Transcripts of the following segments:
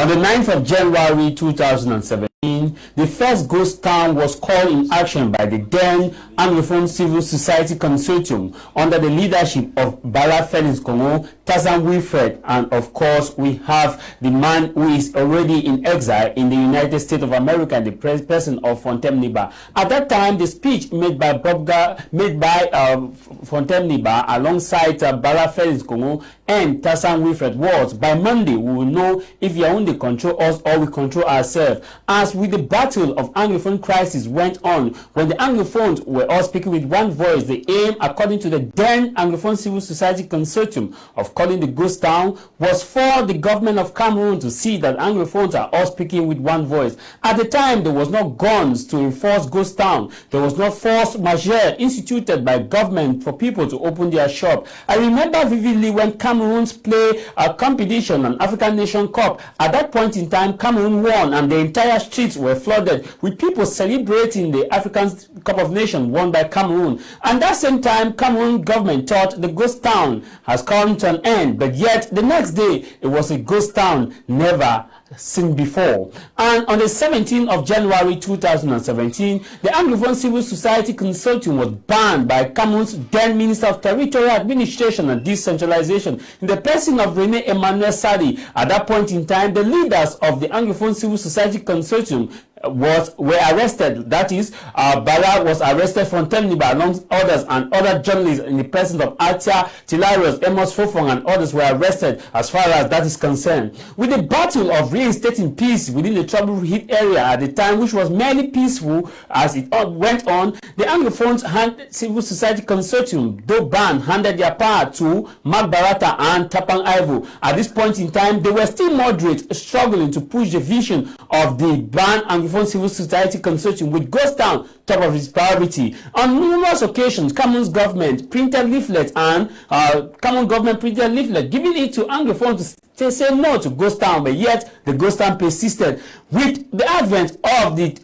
On the 9th of January 2017, the first ghost town was called in action by the then Anglophone Civil Society Consortium under the leadership of Bala Felix Kongo, Tazan Wilfred, and of course we have the man who is already in exile in the United States of America, the person of Fontem Niba. At that time, the speech made by Fontem Niba alongside Bala Felix Kongo and Tazan Wilfred was, by Monday we will know if Yaoundé control us or we control ourselves. As with the battle of Anglophone crisis went on, when the Anglophones were all speaking with one voice, the aim, according to the then Anglophone Civil Society Consortium, of calling the ghost town was for the government of Cameroon to see that Anglophones are all speaking with one voice. At the time, there was no guns to enforce ghost town. There was no force majeure instituted by government for people to open their shop. I remember vividly when Cameroons play a competition, an African Nation Cup. At that point in time, Cameroon won and the entire streets were flooded with people celebrating the African Cup of Nations won by Cameroon. And that same time, Cameroon government thought the ghost town has come to an end, but yet the next day it was a ghost town never seen before. And on the 17th of January 2017, the Anglophone Civil Society Consortium was banned by Cameroon's then Minister of Territorial Administration and Decentralization in the person of René Emmanuel Sadi. At that point in time, the leaders of the Anglophone Civil Society Consortium were arrested. That is, Bala was arrested from Temniba amongst others, and other journalists in the person of Atia, Tilarius, Amos Fofong, and others were arrested as far as that is concerned. With the battle of reinstating peace within the trouble-hit area at the time, which was merely peaceful as it went on, the Anglophone Civil Society Consortium, though banned, handed their power to Mark Barata and Tapang Ivo. At this point in time, they were still moderate, struggling to push the vision of the banned Anglophone Civil Society Consortium with ghost town top of its priority. On numerous occasions, Cameroon's government printed leaflets and giving it to Anglophones to say no to ghost town, but yet the ghost town persisted. With the advent of the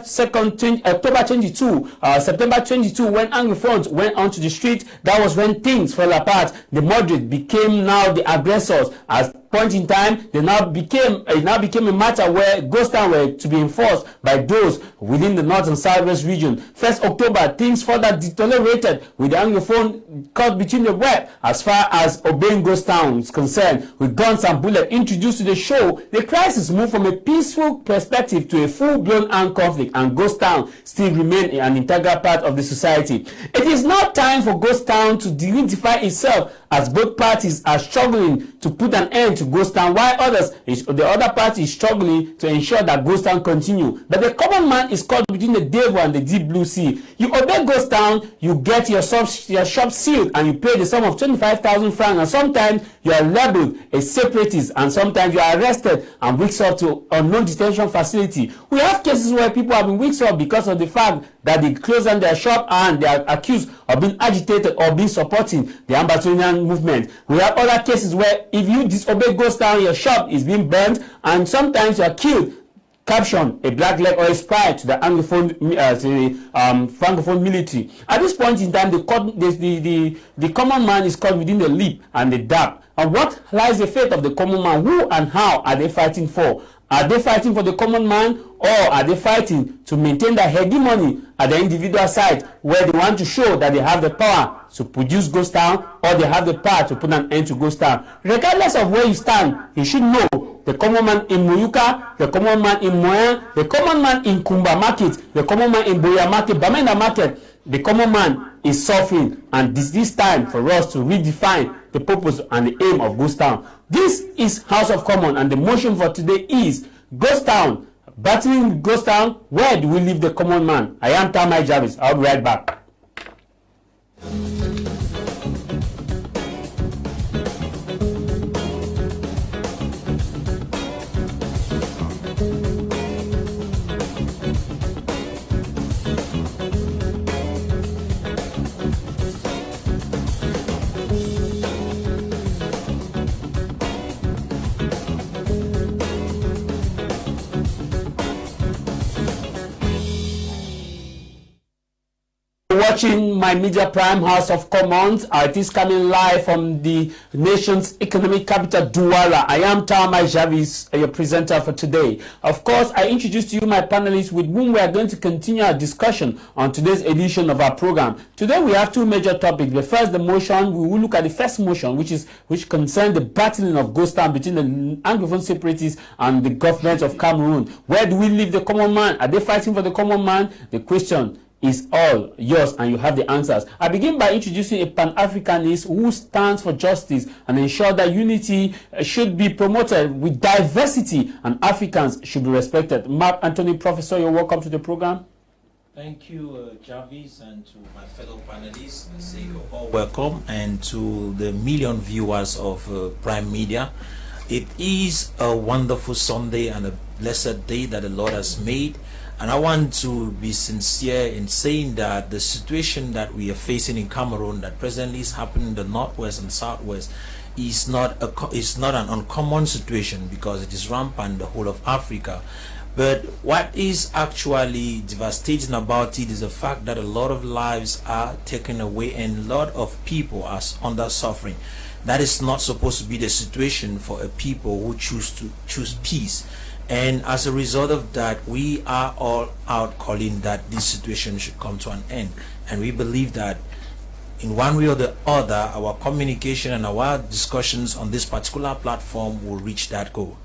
September 22, when Anglophones went onto the street, that was when things fell apart. The moderate became now the aggressors. At point in time, it now became a matter where ghost town were to be enforced by those within the north and southwest region. 1st October, things further deteriorated with the Anglophone caught between the web as far as obeying ghost town is concerned. With guns and bullets introduced to the show, the crisis moved from a peaceful perspective to a full-blown armed conflict, and ghost town still remain an integral part of the society. It is now time for ghost town to de-identify itself, as both parties are struggling to put an end to ghost town, while the other party is struggling to ensure that ghost town continue. But the common man is caught between the devil and the deep blue sea. You obey ghost town, you get your shop sealed, and you pay the sum of 25,000 francs, and sometimes you are labeled a separatist, and sometimes you are arrested and whisked off to unknown detention facility. We have cases where people have been whisked off because of the fact that they closed down their shop and they are accused of being agitated or being supporting the Ambazonian movement. We have other cases where if you disobey ghost town, your shop is being burnt and sometimes you are killed. Caption: a black leg or a spy to the Anglophone, Francophone military. At this point in time, the common man is caught within the lip and the dab. And what lies the fate of the common man? Who and how are they fighting for? Are they fighting for the common man, or are they fighting to maintain their hegemony at the individual side, where they want to show that they have the power to produce ghost town, or they have the power to put an end to ghost town? Regardless of where you stand, you should know the common man in Muyuka, the common man in Moyen, the common man in Kumba Market, the common man in Boya Market, Bamenda Market, the common man is suffering, and this time for us to redefine the purpose and the aim of ghost town. This is House of Common, and the motion for today is ghost town. Battling ghost town, where do we leave the common man? I am Tamai Jarvis. I'll be right back. watching my media prime House of Commons. It is coming live from the nation's economic capital, Douala. I am Tamai Javis, your presenter for today. Of course, I introduce to you my panelists with whom we are going to continue our discussion on today's edition of our program. Today we have two major topics. The first, the motion. We will look at the first motion, which concerns the battling of ghost town between the Anglophone separatists and the government of Cameroon. Where do we leave the common man? Are they fighting for the common man? The question is all yours, and you have the answers. I begin by introducing a Pan-Africanist who stands for justice and ensure that unity should be promoted with diversity and Africans should be respected. Mark Anthony, Professor, you're welcome to the program. Thank you, Jarvis, and to my fellow panelists. I say you're all welcome, and to the million viewers of Prime Media. It is a wonderful Sunday and a blessed day that the Lord has made. And I want to be sincere in saying that the situation that we are facing in Cameroon, that presently is happening in the northwest and southwest, is not an uncommon situation, because it is rampant in the whole of Africa. But what is actually devastating about it is the fact that a lot of lives are taken away and a lot of people are under suffering. That is not supposed to be the situation for a people who choose peace. And as a result of that, we are all out calling that this situation should come to an end. And we believe that in one way or the other, our communication and our discussions on this particular platform will reach that goal.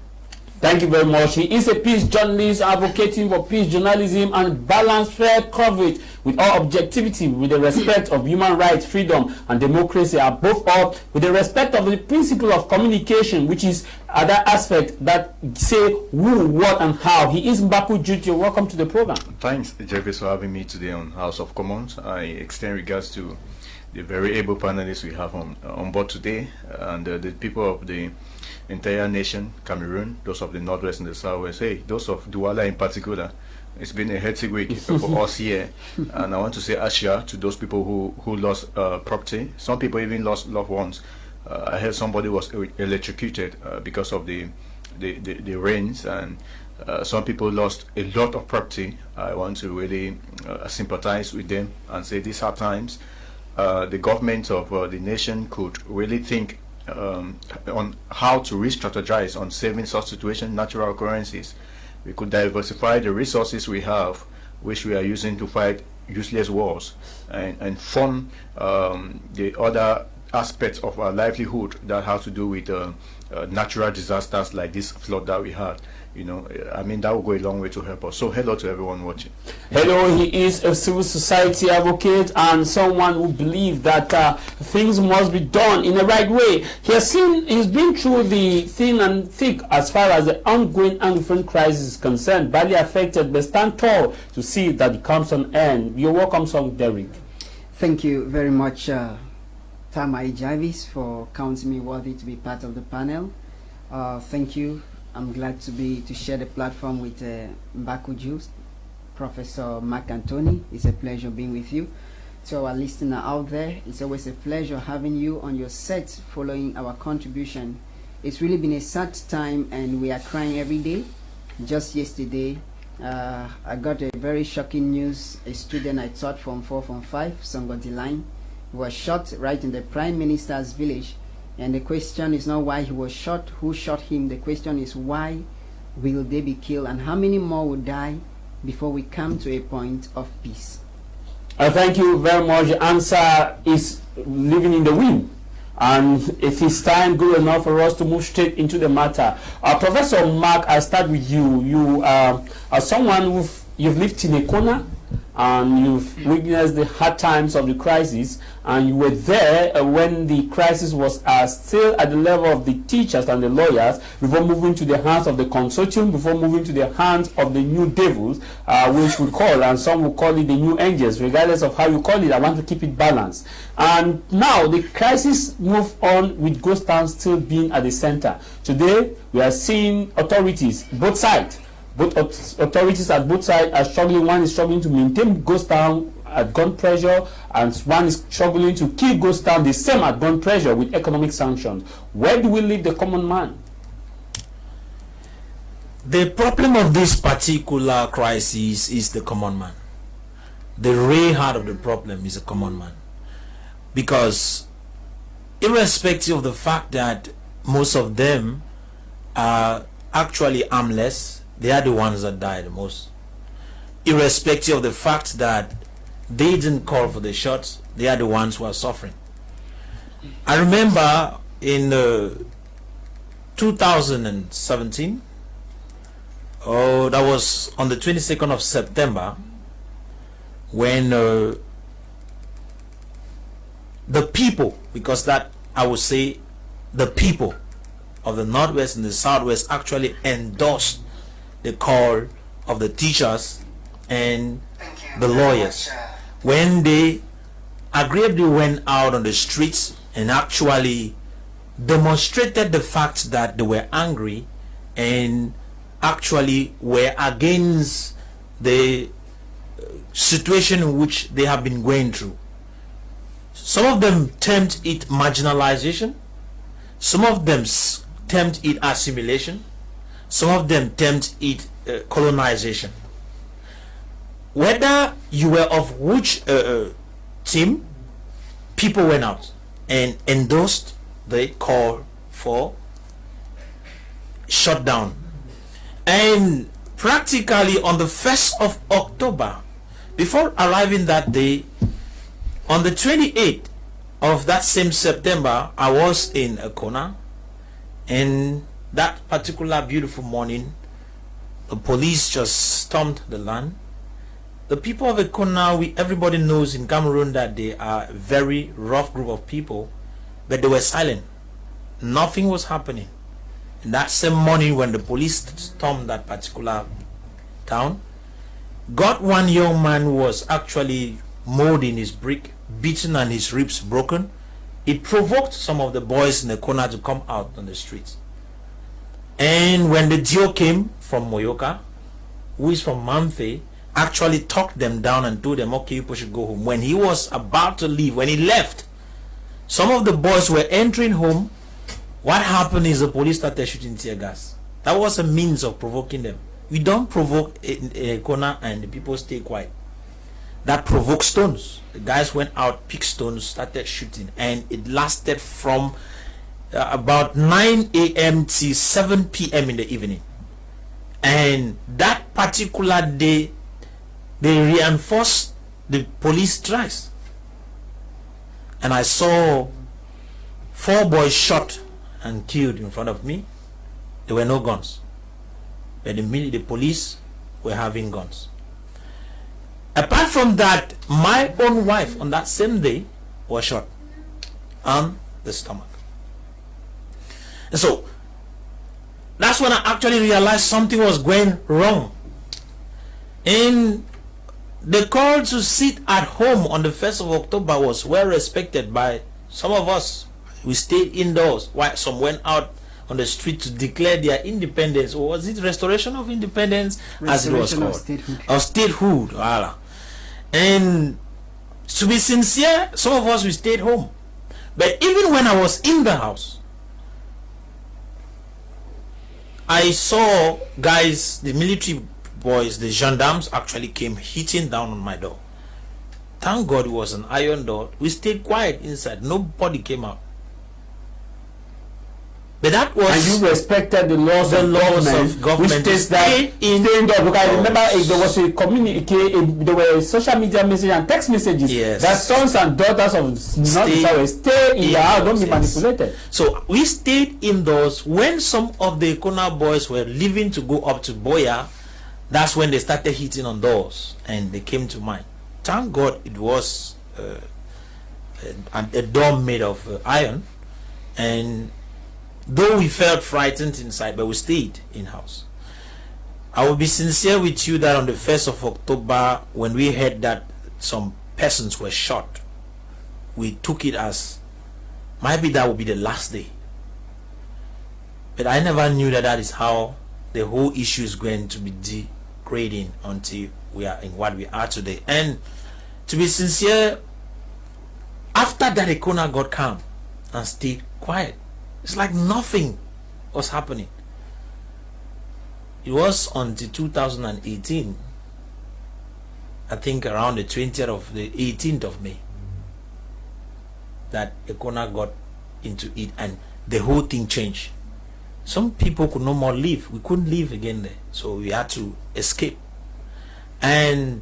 Thank you very much. He is a peace journalist advocating for peace journalism and balanced, fair coverage with all objectivity, with the respect of human rights, freedom, and democracy, above all, with the respect of the principle of communication, which is other aspect that say who, what, and how. He is Mbaku Juju. Welcome to the program. Thanks, Jarvis, for having me today on House of Commons. I extend regards to the very able panelists we have on board today, and the people of the entire nation, Cameroon, those of the northwest and the southwest. Hey, those of Douala in particular. It's been a hectic week for us here, and I want to say Asha to those people who lost property. Some people even lost loved ones. I heard somebody was electrocuted because of the rains, and some people lost a lot of property. I want to really sympathize with them and say these are times the government of the nation could really think on how to re-strategize on saving such situations, natural occurrences. We could diversify the resources we have, which we are using to fight useless wars, and fund the other aspects of our livelihood that have to do with natural disasters like this flood that we had. You know, I mean, that will go a long way to help us. So hello to everyone watching. Hello, he is a civil society advocate and someone who believes that things must be done in the right way. He's been through the thin and thick as far as the ongoing Anglophone crisis is concerned, badly affected, but stand tall to see that it comes to an end. You're welcome, Song Derek. Thank you very much, Tamai Jarvis, for counting me worthy to be part of the panel. Thank you. I'm glad to share the platform with Mbaku Juice, Professor Mark Anthony. It's a pleasure being with you. To our listener out there, it's always a pleasure having you on your set following our contribution. It's really been a sad time and we are crying every day. Just yesterday, I got a very shocking news. A student I taught from 4 from 5, Songoti Line, was shot right in the Prime Minister's village. And the question is not why he was shot, who shot him. The question is why will they be killed and how many more will die before we come to a point of peace. Thank you very much. The answer is living in the wind. And it is time good enough for us to move straight into the matter. Professor Mark, I start with you. You are someone you've lived in a corner and you've witnessed the hard times of the crisis, and you were there when the crisis was still at the level of the teachers and the lawyers before moving to the hands of the consortium, before moving to the hands of the new devils, which we call, and some will call it the new angels. Regardless of how you call it, I want to keep it balanced. And now the crisis moved on with ghost towns still being at the center. Today we are seeing authorities, both sides, authorities at both sides are struggling. One is struggling to maintain ghost town at gun pressure, and one is struggling to keep ghost town the same at gun pressure with economic sanctions. Where do we leave the common man? The problem of this particular crisis is the common man. the real heart of the problem is a common man. Because irrespective of the fact that most of them are actually armless, they are the ones that die the most. Irrespective of the fact that they didn't call for the shots, they are the ones who are suffering. I remember in 2017, that was on the 22nd of September, when the people, because that I would say the people of the Northwest and the Southwest actually endorsed the call of the teachers and the lawyers, when they agreeably went out on the streets and actually demonstrated the fact that they were angry and actually were against the situation in which they have been going through. Some of them termed it marginalization, some of them termed it assimilation, some of them termed it colonization. Whether you were of which team, people went out and endorsed the call for shutdown. And practically on the 1st of October, before arriving that day, on the 28th of that same September, I was in Ekona, and that particular beautiful morning, the police just stormed the land. The people of Ekona, everybody knows in Cameroon that they are a very rough group of people, but they were silent. Nothing was happening. And that same morning when the police stormed that particular town, got one young man who was actually mauled in his brick, beaten and his ribs broken. It provoked some of the boys in the corner to come out on the streets. And when the Dio came from Moyoka, who is from Mamfe, actually talked them down and told them, okay, people should go home. When he was about to leave, when he left, some of the boys were entering home. What happened is the police started shooting tear gas. That was a means of provoking them. We don't provoke a corner and the people stay quiet. That provoked stones. The guys went out, picked stones, started shooting, and it lasted from about 9 a.m. to 7 p.m. in the evening. And that particular day, they reinforced the police thrice. And I saw 4 boys shot and killed in front of me. There were no guns, but the police were having guns. Apart from that, my own wife on that same day was shot on the stomach. And so that's when I actually realized something was going wrong. And the call to sit at home on the 1st of October was well respected by some of us. We stayed indoors while some went out on the street to declare their independence. Or was it restoration of independence, as it was called? Of statehood. Voilà. And to be sincere, some of us, we stayed home. But even when I was in the house, I saw guys, the military boys, the gendarmes actually came hitting down on my door. Thank God it was an iron door. We stayed quiet inside. Nobody came out. But that was, and you respected the laws of government, which states that stay indoors. Because I remember there was a communique, there were social media messages and text messages, yes, that sons and daughters of stay in the house, don't be manipulated. So we stayed indoors. When some of the Ekona boys were leaving to go up to Boya, that's when they started hitting on doors and they came to mine. Thank God it was a door made of iron, and though we felt frightened inside, but we stayed in house. I will be sincere with you that on the 1st of October, when we heard that some persons were shot, we took it as maybe that would be the last day. But I never knew that that is how the whole issue is going to be degrading until we are in what we are today. And to be sincere, after that, Ekona got calm and stayed quiet. It's like nothing was happening. It was until 2018 I think around the 20th of the 18th of May, that Ekona got into it and the whole thing changed. Some people could no more live. We couldn't live again there, so we had to escape. And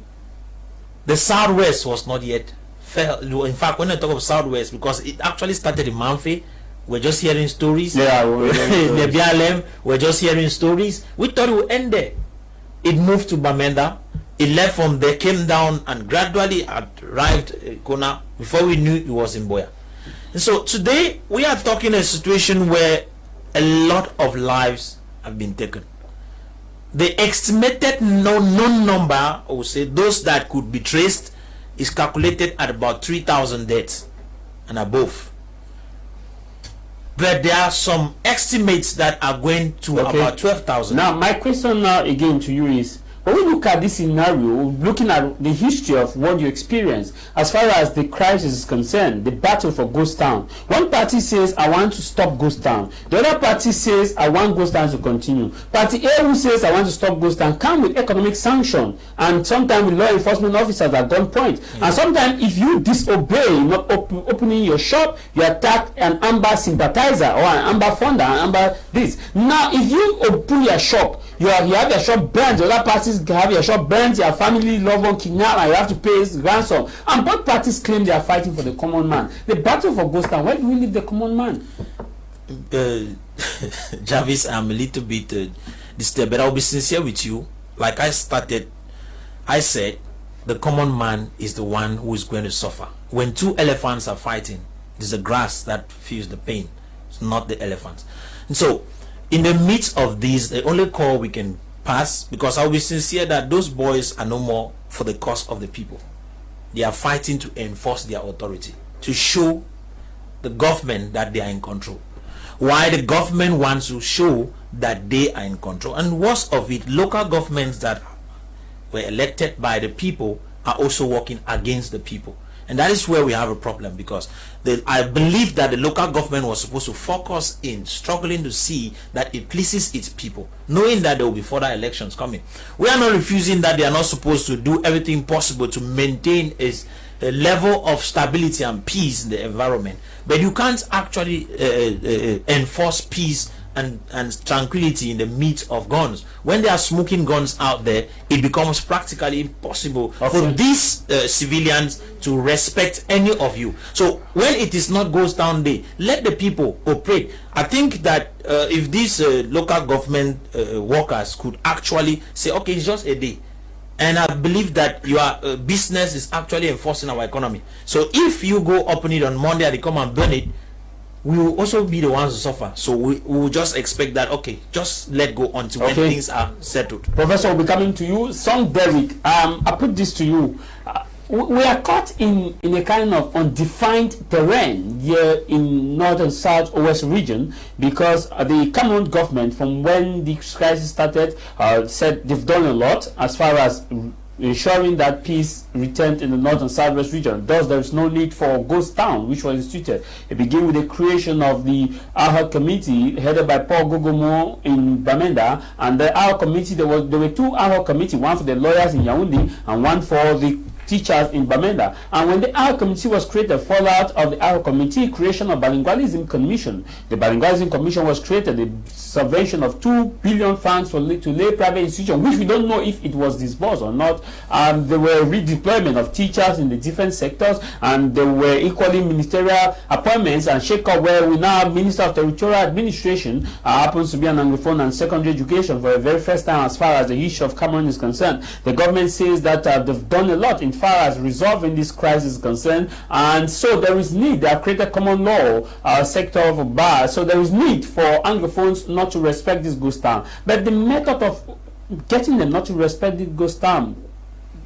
the Southwest was not yet fell. In fact, when I talk of Southwest, because it actually started in Manfe, we're just hearing stories. Yeah, the BLM, we're just hearing stories. We thought it would end there. It moved to Bamenda. It left from there, came down, and gradually arrived Kona. Before we knew, it was in Boya. And so today we are talking a situation where a lot of lives have been taken. The estimated known number, I would say, those that could be traced, is calculated at about 3,000 deaths and above. But there are some estimates that are going to about 12,000. Now, my question now again to you is, when we look at this scenario, looking at the history of what you experienced, as far as the crisis is concerned, the battle for Ghost Town, one party says, I want to stop Ghost Town. The other party says, I want Ghost Town to continue. Party A, who says, I want to stop Ghost Town, come with economic sanction, and sometimes with law enforcement officers at gunpoint. And sometimes, if you disobey, not opening your shop, you attack an Amber sympathizer or an Amber funder, an Amber this. Now, if you open your shop, you have your shop burned, the other parties have your shop burnt, your family, loved one kidnapped, and you have to pay ransom. And both parties claim they are fighting for the common man. The battle for Ghost Town, where do we leave the common man? Jarvis, I'm a little bit disturbed, but I'll be sincere with you. Like I said, the common man is the one who is going to suffer. When two elephants are fighting, it is the grass that feels the pain. It's not the elephants. And so, in the midst of this, the only call we can pass, because I'll be sincere that those boys are no more for the cause of the people. They are fighting to enforce their authority, to show the government that they are in control. Why the government wants to show that they are in control. And worst of it, local governments that were elected by the people are also working against the people. And that is where we have a problem, because I believe that the local government was supposed to focus in struggling to see that it pleases its people, knowing that there will be further elections coming. We are not refusing that they are not supposed to do everything possible to maintain a level of stability and peace in the environment. But you can't actually enforce peace and tranquility in the midst of guns. When there are smoking guns out there, it becomes practically impossible for these civilians to respect any of you. So when it is not Ghost Town Day, let the people operate. I think that if these local government workers could actually say, okay, it's just a day, and I believe that your business is actually enforcing our economy. So if you go open it on Monday and they come and burn it, we will also be the ones to suffer. So we will just expect that, okay, just let go until when things are settled. Professor, we'll be coming to you. Son Derrick, I put this to you. We are caught in a kind of undefined terrain here in north and south west region, because the Cameroon government, from when the crisis started, said they've done a lot as far as ensuring that peace returned in the north and southwest region. Thus, there is no need for Ghost Town, which was instituted. It began with the creation of the AHA committee headed by Paul Gogomo in Bamenda, and the AHA committee, there were two AHA committees, one for the lawyers in Yaoundé and one for the teachers in Bamenda. And when the AHA committee was created, fallout of the AHA committee, creation of bilingualism commission. The bilingualism commission was created, the subvention of 2 billion francs to lay private institutions, which we don't know if it was disbursed or not. There were redeployment of teachers in the different sectors, and there were equally ministerial appointments and shake-up, where we now have Minister of Territorial Administration, happens to be an Anglophone and secondary education for the very first time as far as the issue of Cameroon is concerned. The government says that they've done a lot in far as resolving this crisis is concerned, and so there is need. They have created common law sector of a bar, so there is need for Anglophones not to respect this Ghost Town. But the method of getting them not to respect this Ghost Town,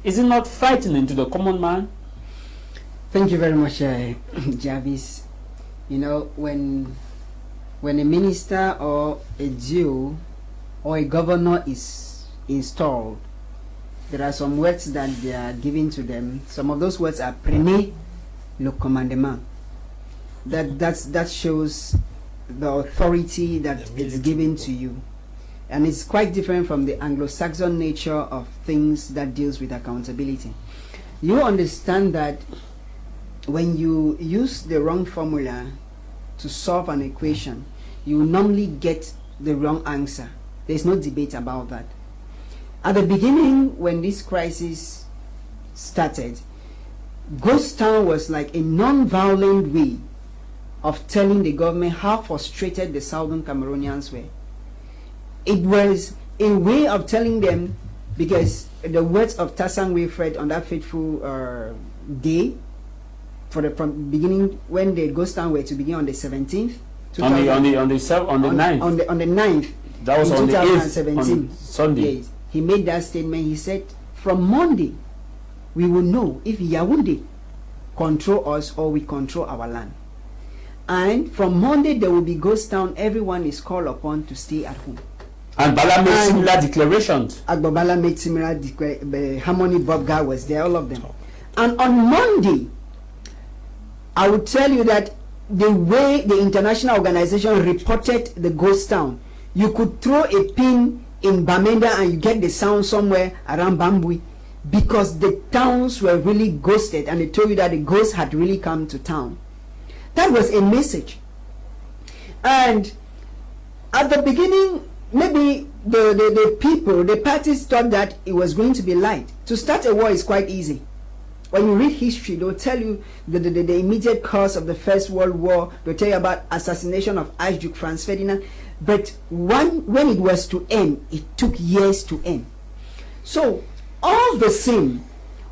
is it not frightening to the common man? Thank you very much, Jarvis. You know, when a minister or a Jew or a governor is installed, there are some words that they are giving to them. Some of those words are prenez le commandement. That shows the authority that it's given to you. and it's quite different from the Anglo-Saxon nature of things that deals with accountability. You understand that when you use the wrong formula to solve an equation, you normally get the wrong answer. There's no debate about that. At the beginning, when this crisis started, Ghost Town was like a non-violent way of telling the government how frustrated the Southern Cameroonians were. It was a way of telling them, because the words of Tassan Wilfred on that fateful day, from beginning when the Ghost Town were to begin on the 17th, on the 9th. On the 9th. That was on the 2017. 8th, on Sunday. Yes. He made that statement. He said, from Monday, we will know if Yaoundé control us or we control our land. And from Monday, there will be Ghost Town. Everyone is called upon to stay at home. And Bala made similar declarations. Agbabala made similar declarations. Harmony Bob Guy was there, all of them. And on Monday, I would tell you that the way the international organization reported the Ghost Town, you could throw a pin in Bamenda and you get the sound somewhere around Bambui, because the towns were really ghosted, and they told you that the ghosts had really come to town. That was a message. And at the beginning, maybe the people, the parties thought that it was going to be light. To start a war is quite easy. When you read history, they'll tell you the immediate cause of the First World War. They'll tell you about assassination of Archduke Franz Ferdinand. But when it was to end, it took years to end. So, all the same,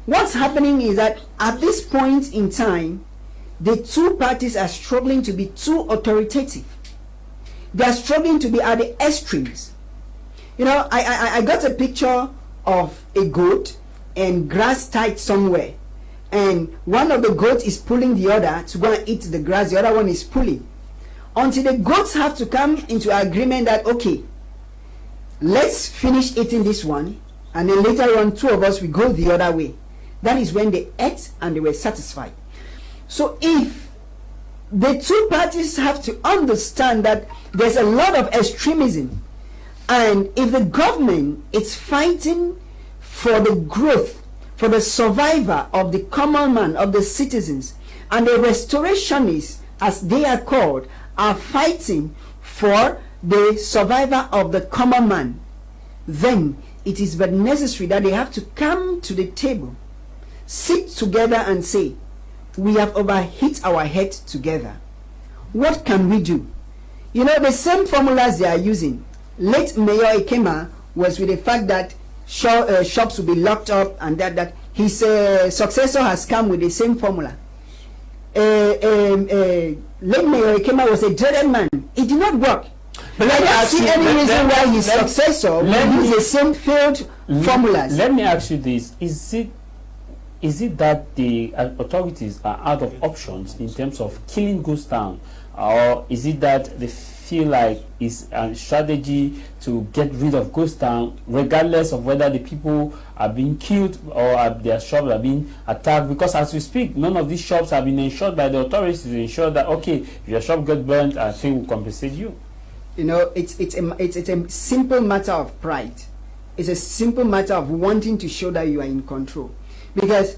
what's happening is that at this point in time, the two parties are struggling to be too authoritative. They are struggling to be at the extremes. You know, I got a picture of a goat and grass tied somewhere. And one of the goats is pulling the other to go and eat the grass. The other one is pulling. Until the goats have to come into agreement that, okay, let's finish eating this one, and then later on, two of us will go the other way. That is when they ate and they were satisfied. So if the two parties have to understand that there's a lot of extremism, and if the government is fighting for the growth, for the survival of the common man, of the citizens, and the restorationists, as they are called, are fighting for the survival of the common man, then it is but necessary that they have to come to the table, sit together and say, we have overhit our head together. What can we do? You know, the same formulas they are using. Late Mayor Kmer was with the fact that shops will be locked up, and that his successor has come with the same formula. Late Mayor Kmer was a dreaded man. It did not work. But I don't see any reason why his successor will use the same failed formulas. Let me ask you this. Is it that the authorities are out of options in terms of killing Ghost Town, or is it that they feel like it's a strategy to get rid of Ghost Town regardless of whether the people are being killed or their shops are being attacked? Because as we speak, none of these shops have been ensured by the authorities to ensure that, okay, if your shop gets burnt, I think we'll compensate you. You know, it's a simple matter of pride. It's a simple matter of wanting to show that you are in control. Because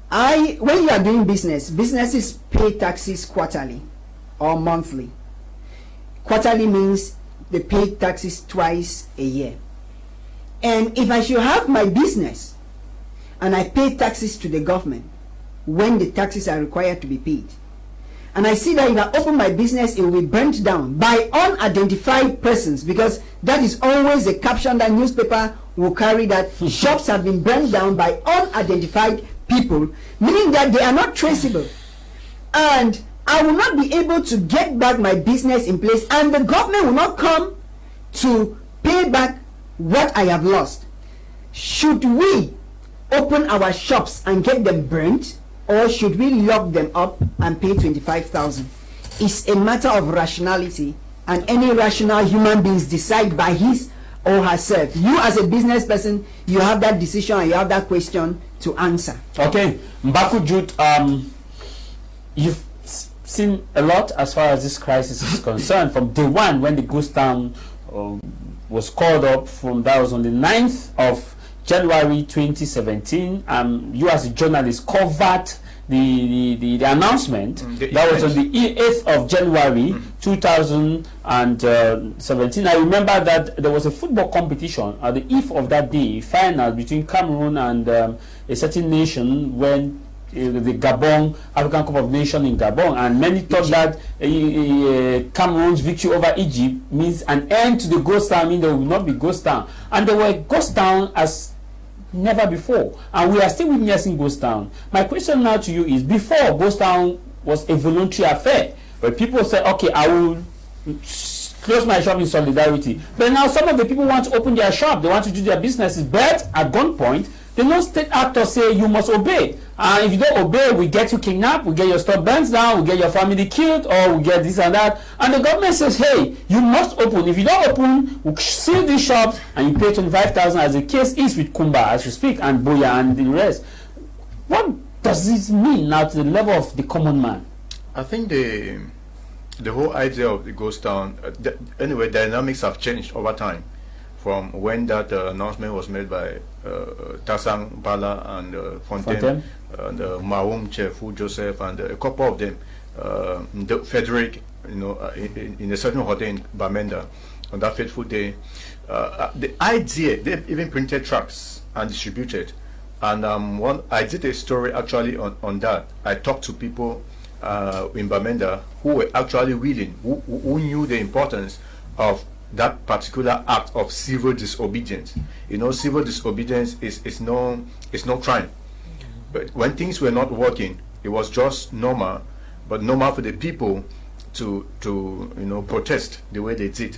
when you are doing businesses pay taxes quarterly or monthly. Quarterly means they pay taxes twice a year. And if I should have my business and I pay taxes to the government when the taxes are required to be paid, and I see that if I open my business, it will be burnt down by unidentified persons, because that is always the caption that newspaper will carry, that shops have been burnt down by unidentified people, meaning that they are not traceable. And I will not be able to get back my business in place, and the government will not come to pay back what I have lost. Should we open our shops and get them burnt, or should we lock them up and pay 25,000? It's a matter of rationality, and any rational human beings decide by his or herself. You as a business person, you have that decision and you have that question to answer. Okay, Mbaku Jude, you've seen a lot as far as this crisis is concerned from day one when the Ghost Town was called up from, that was on the 9th of January 2017. You as a journalist covered the announcement. That was on the 8th of January 2017. I remember that there was a football competition at the eve of that day, final between Cameroon and a certain nation, when the Gabon, African Cup of Nations in Gabon, and many thought that Cameroon's victory over Egypt means an end to the ghost town, mean there will not be ghost town. And there were ghost town as never before, and we are still witnessing ghost town. My question now to you is, before, ghost town was a voluntary affair, where people said, okay, I will close my shop in solidarity. But now some of the people want to open their shop, they want to do their businesses, but at gunpoint, the non-state actors say you must obey. And if you don't obey, we get you kidnapped, we get your store burnt down, we get your family killed, or we get this and that. And the government says, hey, you must open. If you don't open, we'll seal these shops and you pay 25,000, as the case is with Kumba as we speak, and Boya and the rest. What does this mean now to the level of the common man? I think the whole idea of the ghost town, anyway, dynamics have changed over time. From when that announcement was made by Tassang Bala and Fontaine, and Maoum Chefu Joseph, and a couple of them, Frederick, in a certain hotel in Bamenda on that fateful day. The idea, they even printed tracts and distributed. And I did a story actually on that. I talked to people in Bamenda who were actually willing, who knew the importance of that particular act of civil disobedience. Civil disobedience is no crime. But when things were not working, it was just normal, but normal for the people to protest the way they did.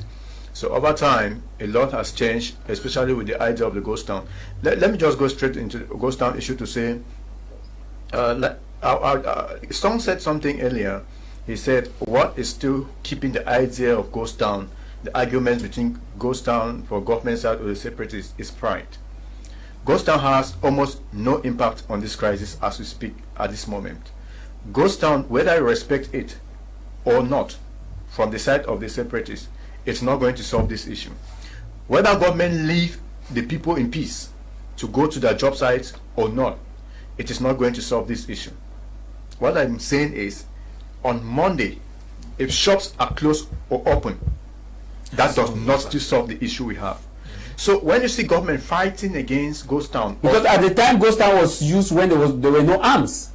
So over time, a lot has changed, especially with the idea of the ghost town. Let me just go straight into the ghost town issue to say, Song said something earlier. He said, what is still keeping the idea of ghost town, the argument between ghost town for government side or the separatists, is pride. Ghost town has almost no impact on this crisis as we speak at this moment. Ghost town, whether you respect it or not, from the side of the separatists, it's not going to solve this issue. Whether government leave the people in peace to go to their job sites or not, it is not going to solve this issue. What I'm saying is, on Monday, if shops are closed or open, that does not still solve the issue we have. So when you see government fighting against ghost town, because at the time ghost town was used when there were no arms.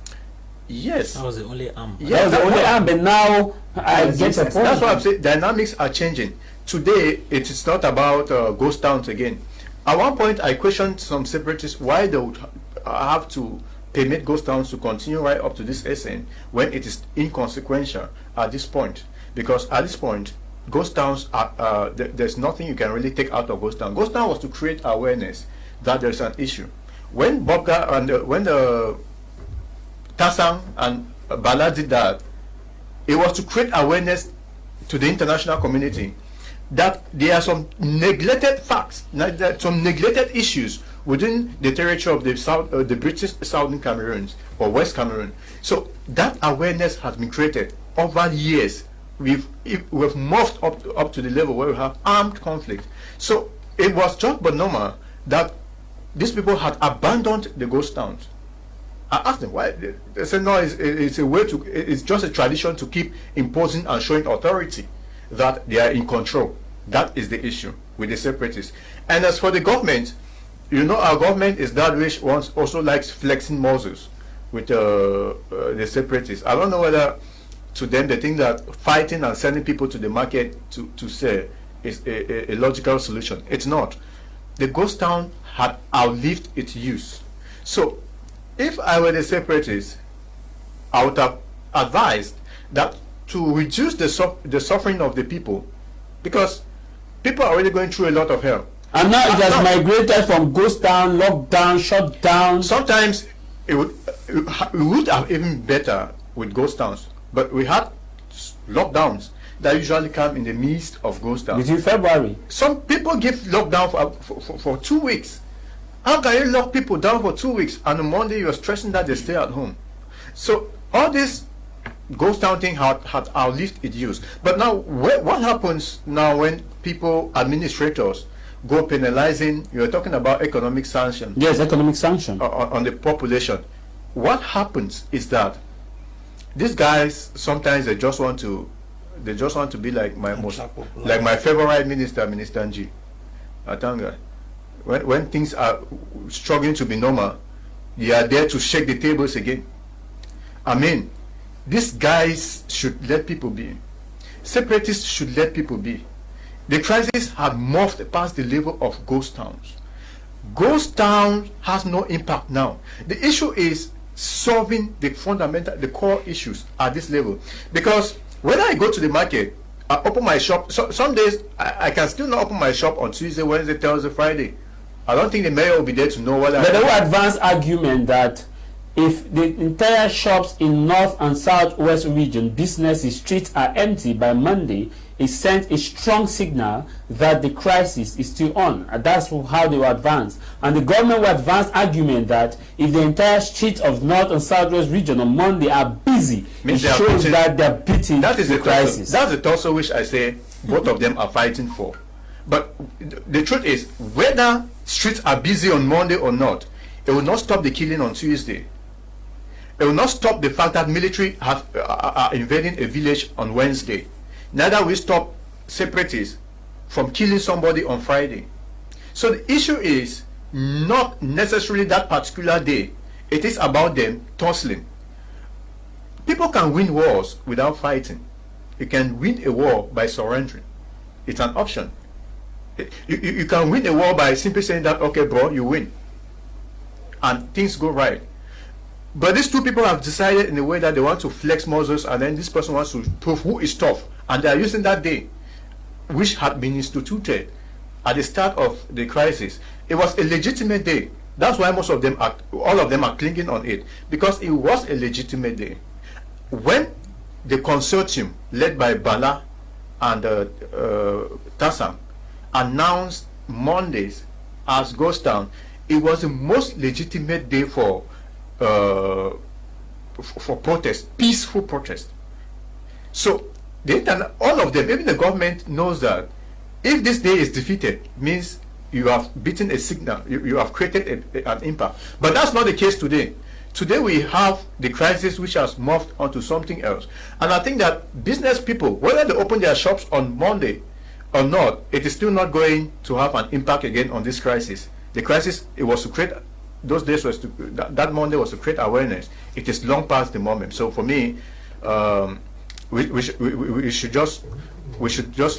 Yes, that was the only arm. Yeah, that was the only arm. But now I get the point. That's why I'm saying dynamics are changing. Today it is not about ghost towns again. At one point I questioned some separatists why they would have to permit ghost towns to continue right up to this SN when it is inconsequential at this point. Because at this point, ghost towns are there's nothing you can really take out of ghost town. Ghost town was to create awareness that there's an issue. When Bobga and when the Tassang and Bala did that, it was to create awareness to the international community that there are some neglected facts, some neglected issues within the territory of the British Southern Cameroon or West Cameroon. So that awareness has been created over years. We've moved up to the level where we have armed conflict. So it was just but normal that these people had abandoned the ghost towns. I asked them why. They said no, it's a way to. It's just a tradition to keep imposing and showing authority that they are in control. That is the issue with the separatists. And as for the government, our government is that which also likes flexing muscles with the separatists. I don't know whether to them they think that fighting and sending people to the market to sell is a logical solution. It's not. The ghost town had outlived its use. So if I were the separatists, I would have advised that to reduce the suffering of the people, because people are already going through a lot of hell. And now it has migrated from ghost town, lockdown, shut down. Sometimes it would have even better with ghost towns, but we had lockdowns that usually come in the midst of ghost towns. Between February. Some people give lockdown for 2 weeks. How can you lock people down for 2 weeks and on Monday you are stressing that they stay at home? So all this ghost town thing had outlived its use. But now, what happens now when people, administrators, go penalizing? You're talking about economic sanction. Yes, economic sanction on the population. What happens is that these guys sometimes they just want to be like my favorite minister, Minister Nji Atanga. When things are struggling to be normal, they are there to shake the tables again. I mean, these guys should let people be. Separatists should let people be. The crisis had morphed past the level of ghost towns. Ghost town has no impact now. The issue is solving the core issues at this level. Because when I go to the market, I open my shop. Some days I can still not open my shop on Tuesday, Wednesday, Thursday, Friday. I don't think the mayor will be there to know whether. But there will advance argument that if the entire shops in North and Southwest region, businesses, streets are empty by Monday, it sent a strong signal that the crisis is still on. And that's how they will advance. And the government will advance argument that if the entire streets of North and Southwest region on Monday are busy, it shows that they're beating the crisis. That's the torso which I say both of them are fighting for. But the truth is, whether streets are busy on Monday or not, it will not stop the killing on Tuesday. It will not stop the fact that military are invading a village on Wednesday. Neither will stop separatists from killing somebody on Friday. So the issue is not necessarily that particular day. It is about them tussling. People can win wars without fighting. You can win a war by surrendering. It's an option. You can win a war by simply saying that, okay, bro, you win. And things go right. But these two people have decided in a way that they want to flex muscles, and then this person wants to prove who is tough. And they are using that day, which had been instituted at the start of the crisis. It was a legitimate day. That's why all of them are clinging on it, because it was a legitimate day. When the consortium led by Bala and Tassam announced Mondays as Ghost Town, it was the most legitimate day for protest, peaceful protest. So all of them, even the government knows that if this day is defeated, means you have beaten a signal, you have created an impact. But that's not the case today. Today we have the crisis which has morphed onto something else. And I think that business people, whether they open their shops on Monday or not, it is still not going to have an impact again on this crisis. The crisis, it was to create, those days was to, that Monday was to create awareness. It is long past the moment. So for me, we should just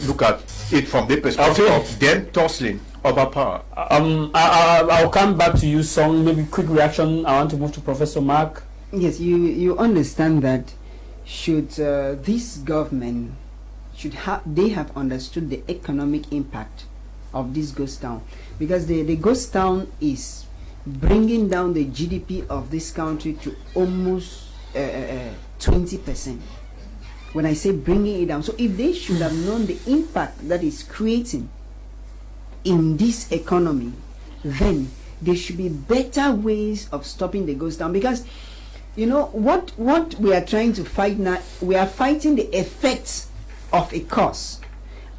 look at it from the perspective of them tussling over power. I'll come back to you, Song. Maybe quick reaction. I want to move to Professor Mark. Yes, you understand that should this government they have understood the economic impact of this ghost town, because the ghost town is bringing down the GDP of this country to almost 20%. When I say bringing it down, so if they should have known the impact that is creating in this economy, then there should be better ways of stopping the ghost town. Because you know what we are trying to fight now, we are fighting the effects of a cause,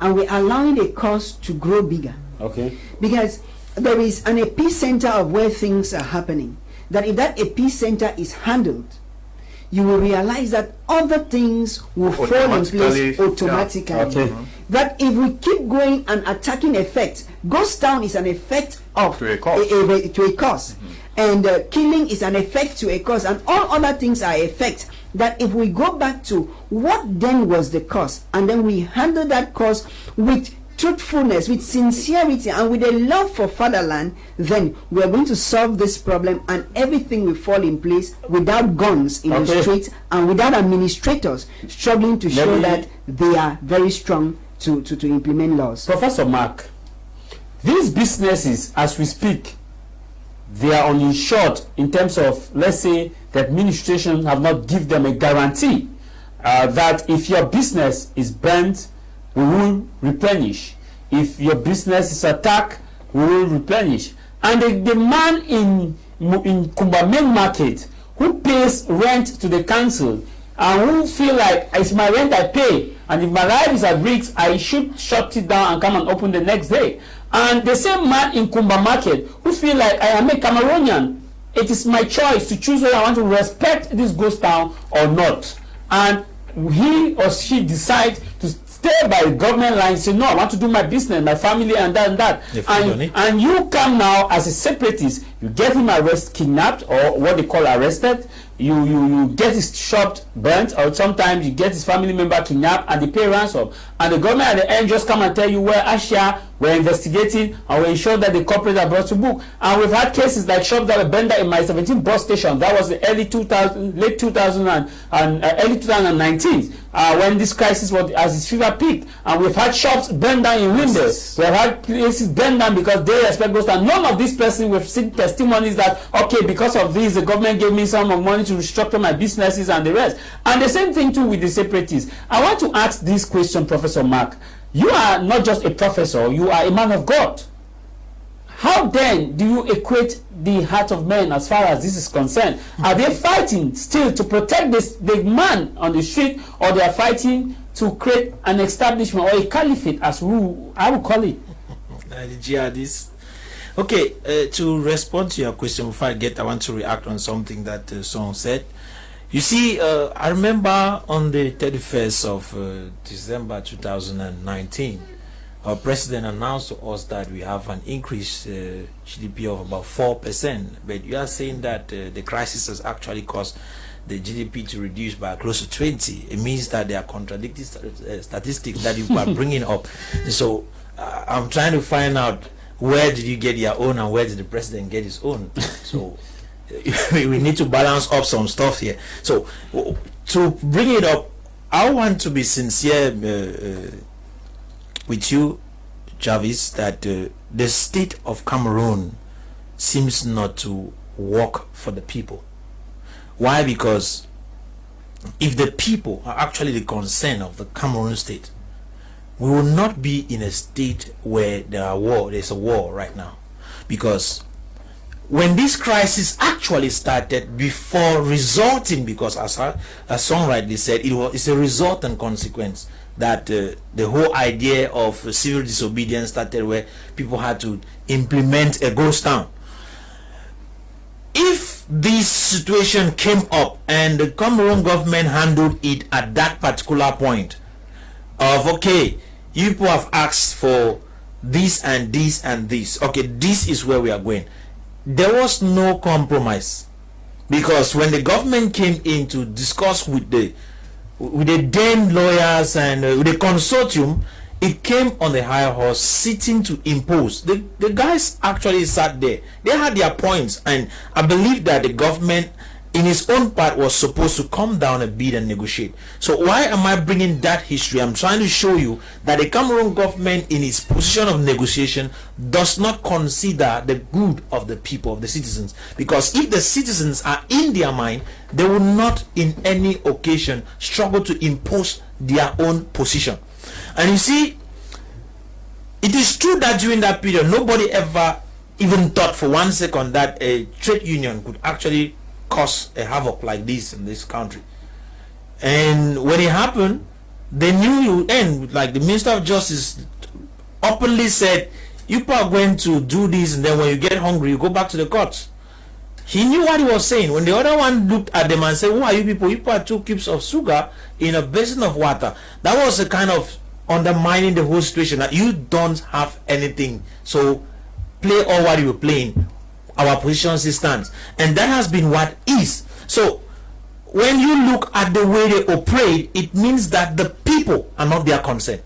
and we're allowing the cause to grow bigger. Okay. Because there is an epicenter of where things are happening, that if that epicenter is handled, you will realize that other things will fall in place automatically. Yeah. Okay. That if we keep going and attacking effects, ghost town is an effect of to a cause, and killing is an effect to a cause, and all other things are effects. That if we go back to what then was the cause, and then we handle that cause with truthfulness, with sincerity, and with a love for fatherland, then we are going to solve this problem, and everything will fall in place without guns in the streets and without administrators struggling to show that they are very strong to implement laws. Professor Mark, these businesses, as we speak, they are uninsured in terms of, let's say, the administration have not given them a guarantee that if your business is burnt, we will replenish. If your business is attacked, we will replenish. And the man in Kumba main market who pays rent to the council and who feel like it's my rent I pay, and if my life is at risk, I should shut it down and come and open the next day. And the same man in Kumba Market who feel like I am a Cameroonian, it is my choice to choose whether I want to respect this ghost town or not. And he or she decides to stay by the government line, say no, I want to do my business, my family, and that and that. And you come now as a separatist, you get him kidnapped, or what they call arrested. You get his shop burnt, or sometimes you get his family member kidnapped and they pay ransom. And the government at the end just come and tell you, well, Asha, we're investigating and we ensure that the corporate are brought to book. And we've had cases like shops that were burned in my 17 bus station. That was the late 2000 and early 2019 when this crisis was as its fever peaked. And we've had shops burned down in Windows. We've had places burned down because they respect ghosts. And none of these persons, we've seen testimonies that, okay, because of this, the government gave me some money to restructure my businesses and the rest. And the same thing too with the separatists. I want to ask this question, Professor Mark. You are not just a professor, you are a man of God. How then do you equate the heart of men as far as this is concerned? Are they fighting still to protect the man on the street, or they are fighting to create an establishment or a caliphate, as I would call it? The jihadists. Okay, to respond to your question before I want to react on something that someone said. You see, I remember on the 31st of December 2019, our president announced to us that we have an increased GDP of about 4%. But you are saying that the crisis has actually caused the GDP to reduce by close to 20. It means that there are contradicting statistics that you are bringing up. So I'm trying to find out, where did you get your own and where did the president get his own? So we need to balance up some stuff here. So to bring it up, I want to be sincere with you, Jarvis, that the state of Cameroon seems not to work for the people. Why? Because if the people are actually the concern of the Cameroon state, we will not be in a state where there's a war right now. Because when this crisis actually started, before resulting, because as someone rightly said, it's a result and consequence that the whole idea of civil disobedience started, where people had to implement a ghost town. If this situation came up and the Cameroon government handled it at that particular point of, okay, you people have asked for this and this and this, okay, this is where we are going, there was no compromise. Because when the government came in to discuss with the then lawyers and with the consortium, it came on the higher horse, sitting to impose. The guys actually sat there. They had their points, and I believe that the government in its own part was supposed to come down a bit and negotiate. So why am I bringing that history? I'm trying to show you that the Cameroon government, in its position of negotiation, does not consider the good of the people, of the citizens. Because if the citizens are in their mind, they will not in any occasion struggle to impose their own position. And you see, it is true that during that period, nobody ever even thought for 1 second that a trade union could actually cause a havoc like this in this country. And when it happened, they knew it would end. Like the Minister of Justice openly said, you people are going to do this, and then when you get hungry, you go back to the courts. He knew what he was saying. When the other one looked at them and said, who are you people? You people are 2 cubes of sugar in a basin of water. That was a kind of undermining the whole situation, that you don't have anything, so play all what you're playing. Our position stands, and that has been what is. So when you look at the way they operate, it means that the people are not their concern.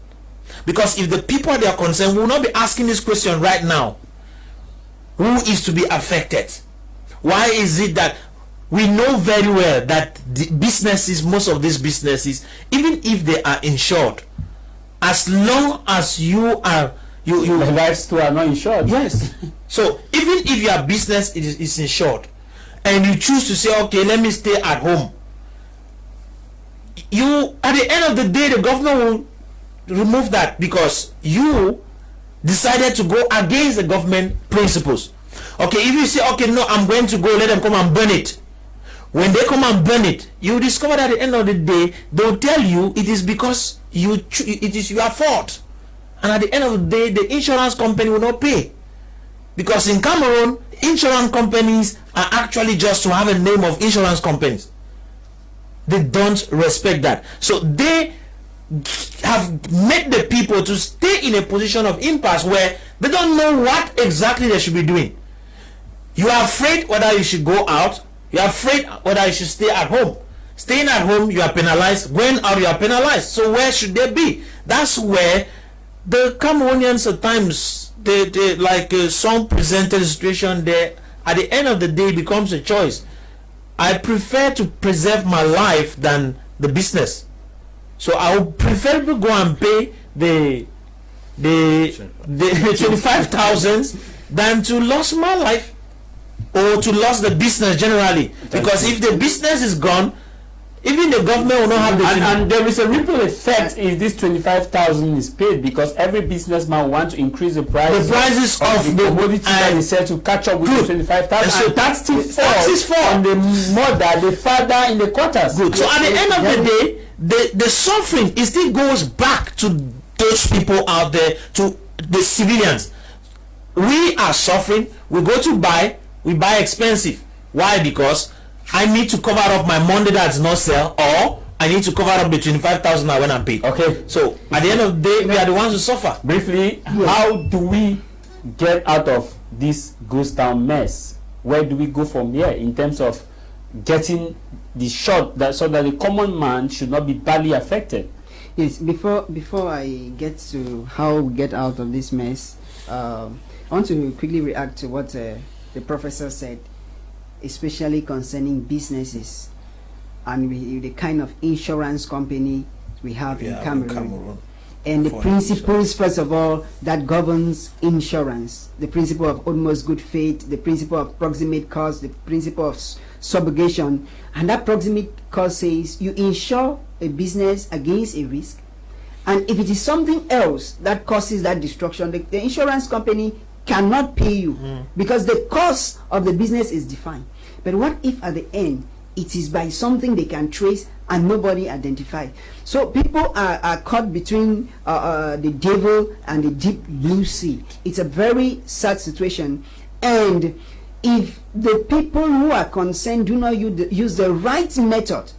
Because if the people are their concern, we will not be asking this question right now. Who is to be affected? Why is it that we know very well that the businesses, most of these businesses, even if they are insured, as long as you are the lives too are not insured. Yes. So even if your business is insured, and you choose to say, okay, let me stay at home, you, at the end of the day, the government will remove that because you decided to go against the government principles. Okay, if you say, okay, no, I'm going to go, let them come and burn it. When they come and burn it, you discover that at the end of the day, they'll tell you it is because it is your fault. And at the end of the day, the insurance company will not pay. Because in Cameroon, insurance companies are actually just to have a name of insurance companies. They don't respect that. So they have made the people to stay in a position of impasse where they don't know what exactly they should be doing. You are afraid whether you should go out. You are afraid whether you should stay at home. Staying at home, you are penalized. Going out, you are penalized. So where should they be? That's where the Cameroonians at times, they like some presented situation there. At the end of the day, it becomes a choice. I prefer to preserve my life than the business. So I would prefer to go and pay the 25,000 than to lose my life or to lose the business generally. Because if the business is gone, even the government will not have the and there is a ripple effect if this 25,000 is paid, because every businessman wants to increase the prices of the commodity that they sell to catch up with the 25,000. So tax still falls on the mother, the father in the quarters. Good. So at the end of the day, the suffering, it still goes back to those people out there, to the civilians. We are suffering. We go to buy, we buy expensive. Why? Because I need to cover up my money that's not sell, or I need to cover up the 25,000 I went and paid. Okay. So at the end of the day, we are the ones who suffer. Briefly, how do we get out of this ghost town mess? Where do we go from here in terms of getting the shot that so that the common man should not be badly affected? Yes. Before I get to how we get out of this mess, I want to quickly react to what the professor said, especially concerning businesses and the kind of insurance company we have in Cameroon. And the principles, first of all, that governs insurance, the principle of utmost good faith, the principle of proximate cause, the principle of subrogation. And that proximate cause says you insure a business against a risk, and if it is something else that causes that destruction, the insurance company cannot pay you because the cost of the business is defined. But what if at the end it is by something they can trace and nobody identify? So people are caught between the devil and the deep blue sea. It's a very sad situation, and if the people who are concerned do not use the right method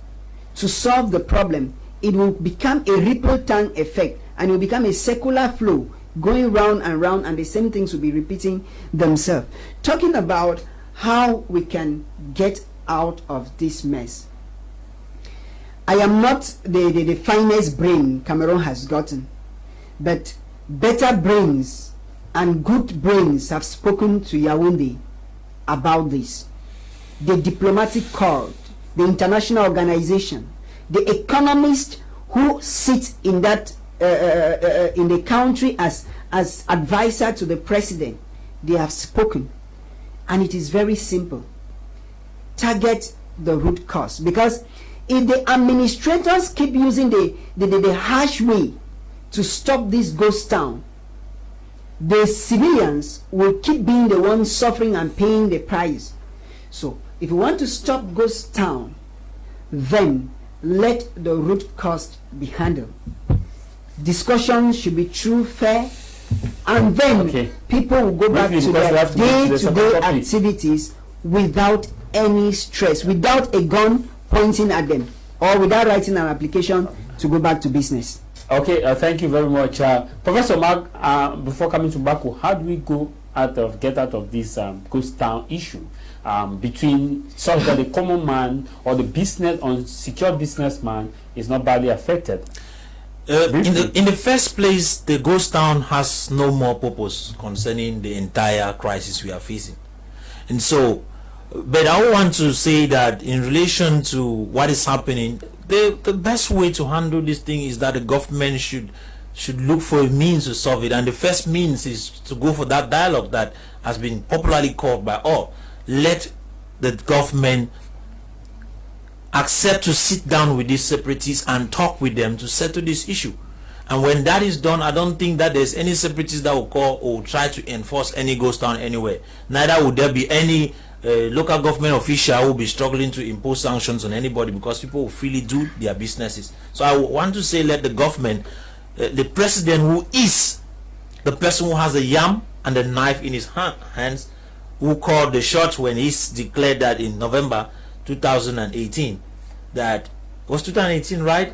to solve the problem, it will become a ripple tank effect, and it will become a circular flow going round and round, and the same things will be repeating themselves. Talking about how we can get out of this mess. I am not the finest brain Cameroon has gotten, but better brains and good brains have spoken to Yaoundé about this. The diplomatic corps, the international organization, the economists who sit in that in the country as advisor to the president, they have spoken, and it is very simple. Target the root cause, because if the administrators keep using the harsh way to stop this ghost town, the civilians will keep being the ones suffering and paying the price. So if you want to stop ghost town, then let the root cause be handled. Discussion should be true, fair, and then people will go back to their day-to-day activities without any stress, without a gun pointing at them, or without writing an application to go back to business. Okay, thank you very much, Professor Mark. Before coming to Baku, how do we get out of this ghost town issue between such that the common man or the business unsecured businessman is not badly affected? In the first place, the ghost town has no more purpose concerning the entire crisis we are facing, and so. But I want to say that in relation to what is happening, the best way to handle this thing is that the government should look for a means to solve it, and the first means is to go for that dialogue that has been popularly called by all. Let the government accept to sit down with these separatists and talk with them to settle this issue. And when that is done, I don't think that there's any separatists that will call or try to enforce any ghost town anywhere. Neither would there be any local government official will be struggling to impose sanctions on anybody because people will freely do their businesses. So I want to say, let the government, the president, who is the person who has the yam and the knife in his hands, who called the shots when he's declared that in November 2018, that was 2018, right?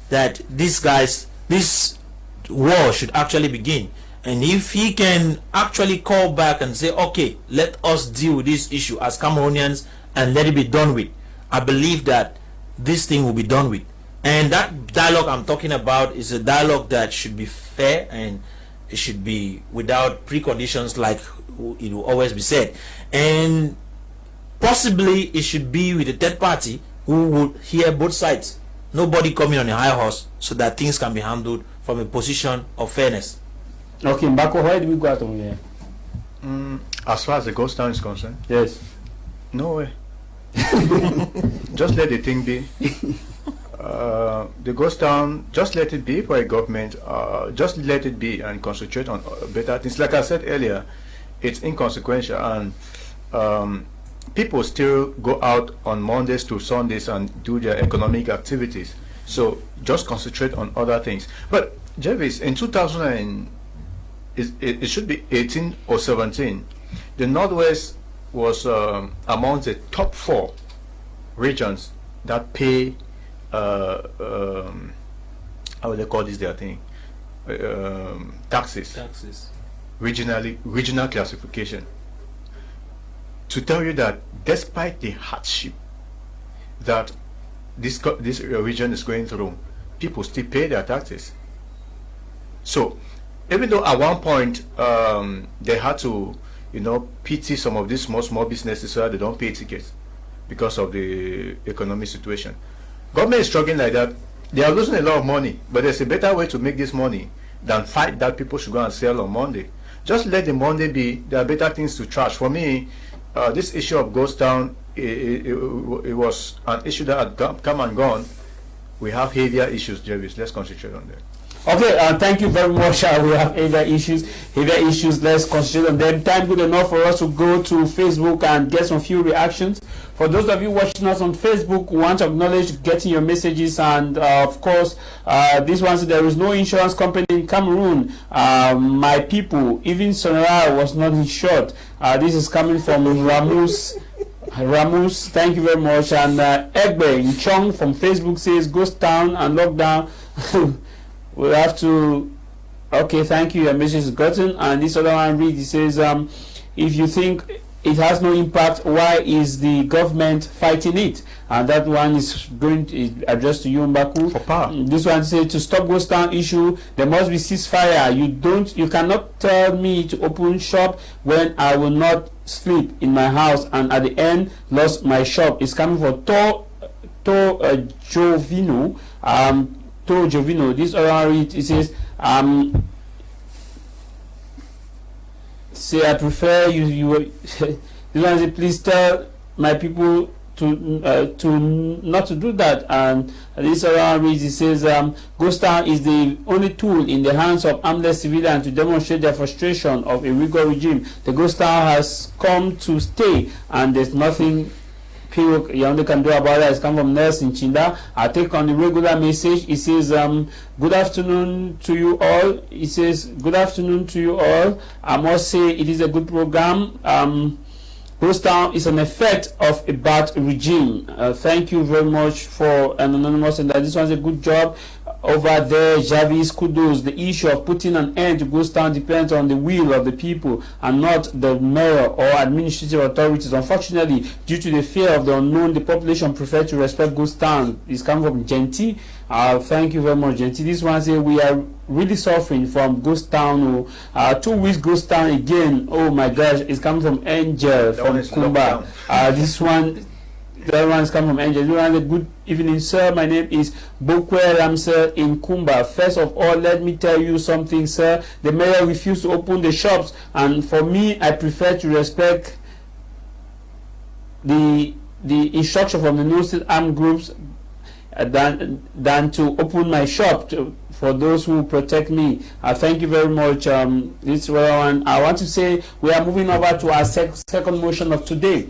That this war should actually begin. And if he can actually call back and say, okay, let us deal with this issue as Cameroonians and let it be done with, I believe that this thing will be done with. And that dialogue I'm talking about is a dialogue that should be fair, and it should be without preconditions, like it will always be said. And possibly it should be with a third party who would hear both sides. Nobody coming on a high horse, so that things can be handled from a position of fairness. Okay, Mbako, where do we go out from here? As far as the ghost town is concerned, Yes. no way. Just let the thing be. The ghost town, just let it be for a government. Just let it be and concentrate on better things. Like I said earlier, it's inconsequential, and people still go out on Mondays to Sundays and do their economic activities. So just concentrate on other things. But Jervis, in 2000 it should be 18 or 17, the Northwest was among the top 4 regions that pay how would they call this their thing, taxes, regional classification, to tell you that despite the hardship that this region is going through, people still pay their taxes. So even though at one point they had to, pity some of these small businesses so that they don't pay tickets because of the economic situation. Government is struggling like that. They are losing a lot of money, but there's a better way to make this money than fight that people should go and sell on Monday. Just let the Monday be. There are better things to charge. For me, this issue of ghost town, it was an issue that had come and gone. We have heavier issues, Jervis. Let's concentrate on that. Okay, thank you very much. We have heavier issues. Let's concentrate on them. Time good enough for us to go to Facebook and get some few reactions. For those of you watching us on Facebook, we want to acknowledge getting your messages, and of course, this one said there is no insurance company in Cameroon. My people, even Sonora was not insured. This is coming from Ramus. Thank you very much. And Egbe Chong from Facebook says ghost town and lockdown. We have to. Okay, thank you. Your message is gotten. And this other one reads. It says, if you think it has no impact, why is the government fighting it? And that one is addressed to you, Mbaku. For power. This one says, to stop ghost town issue, there must be ceasefire. You cannot tell me to open shop when I will not sleep in my house and at the end lost my shop. It's coming for Jovino. Jovino. This other read, it says, say I prefer you this one says, please tell my people to not to do that. And this other reads, it says, ghost town is the only tool in the hands of armless civilians to demonstrate their frustration of a rigor regime. The ghost town has come to stay, and there's nothing Yonde can do about it. It's come from Nelson Chinda. I take on the regular message. It says, good afternoon to you all. It says, good afternoon to you all. I must say it is a good program. Ghost town is an effect of a bad regime. Thank you very much for an anonymous, and this one's a good job over there. Javis, kudos. The issue of putting an end to ghost town depends on the will of the people and not the mayor or administrative authorities. Unfortunately, due to the fear of the unknown, the population prefer to respect ghost town. It's coming from Genti. Thank you very much, Genti. This one says we are really suffering from ghost town. 2 weeks ghost town again. Oh my gosh, it's coming from Angel from Kumba. This one. The other one is coming from Angel. Good evening, sir. My name is Bokwe Ramsey in Kumba. First of all, let me tell you something, sir. The mayor refused to open the shops, and for me, I prefer to respect the instruction from the non-state armed groups than to open my shop for those who protect me. Thank you very much. This one, I want to say we are moving over to our second motion of today.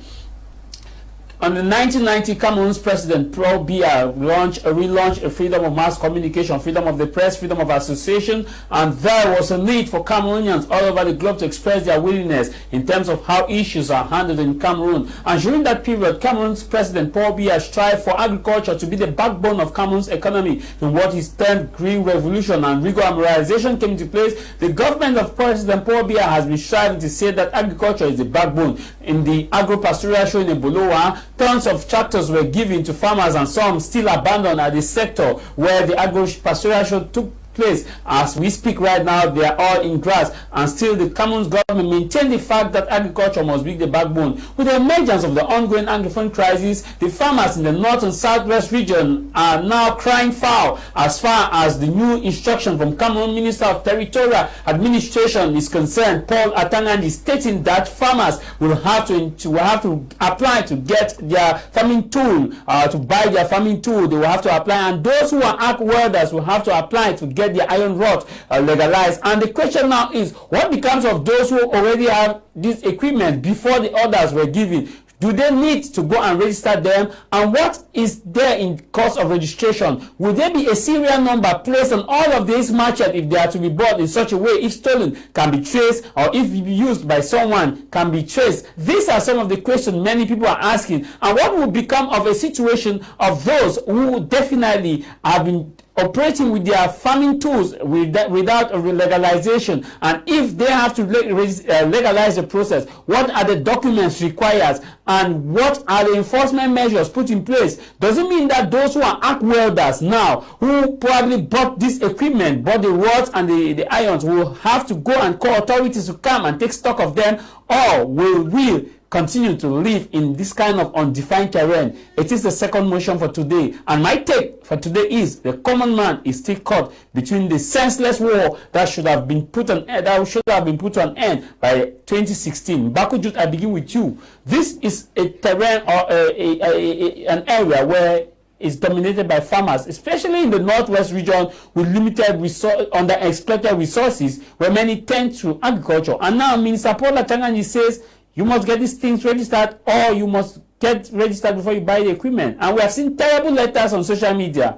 On the 1990, Cameroon's President Paul Biya relaunched a freedom of mass communication, freedom of the press, freedom of association, and there was a need for Cameroonians all over the globe to express their willingness in terms of how issues are handled in Cameroon. And during that period, Cameroon's President Paul Biya strived for agriculture to be the backbone of Cameroon's economy. In what he termed Green Revolution and Rigor came into place, the government of President Paul Biya has been striving to say that agriculture is the backbone. In the agro-pastoral show in Ebolowa, tons of tractors were given to farmers and some still abandoned at the sector where the agro-pastoral show took place. As we speak right now, they are all in grass, and still the Cameroon government maintain the fact that agriculture must be the backbone. With the emergence of the ongoing Anglophone crisis, the farmers in the north and southwest region are now crying foul as far as the new instruction from Cameroon Minister of Territorial Administration is concerned. Paul Atangandi stating that farmers will have to apply to get their farming tool, to buy their farming tool. They will have to apply, and those who are arc welders will have to apply to get the iron rod legalized. And the question now is, what becomes of those who already have this equipment before the orders were given? Do they need to go and register them? And what is there in cost of registration? Will there be a serial number placed on all of these machets if they are to be bought in such a way, if stolen, can be traced, or if used by someone, can be traced? These are some of the questions many people are asking. And what will become of a situation of those who definitely have been operating with their farming tools without a legalization? And if they have to legalize the process, what are the documents required, and what are the enforcement measures put in place? Does it mean that those who are arc welders now, who probably bought this equipment, bought the rods and the irons, will have to go and call authorities to come and take stock of them, or will we continue to live in this kind of undefined terrain? It is the second motion for today, and my take for today is the common man is still caught between the senseless war that should have been put to an end by 2016. Bakujut, I begin with you. This is a terrain or an area where is dominated by farmers, especially in the northwest region with limited underexploited resources, where many tend to agriculture. And now Minister Paul Atangandi says you must get these things registered, or you must get registered before you buy the equipment. And we have seen terrible letters on social media.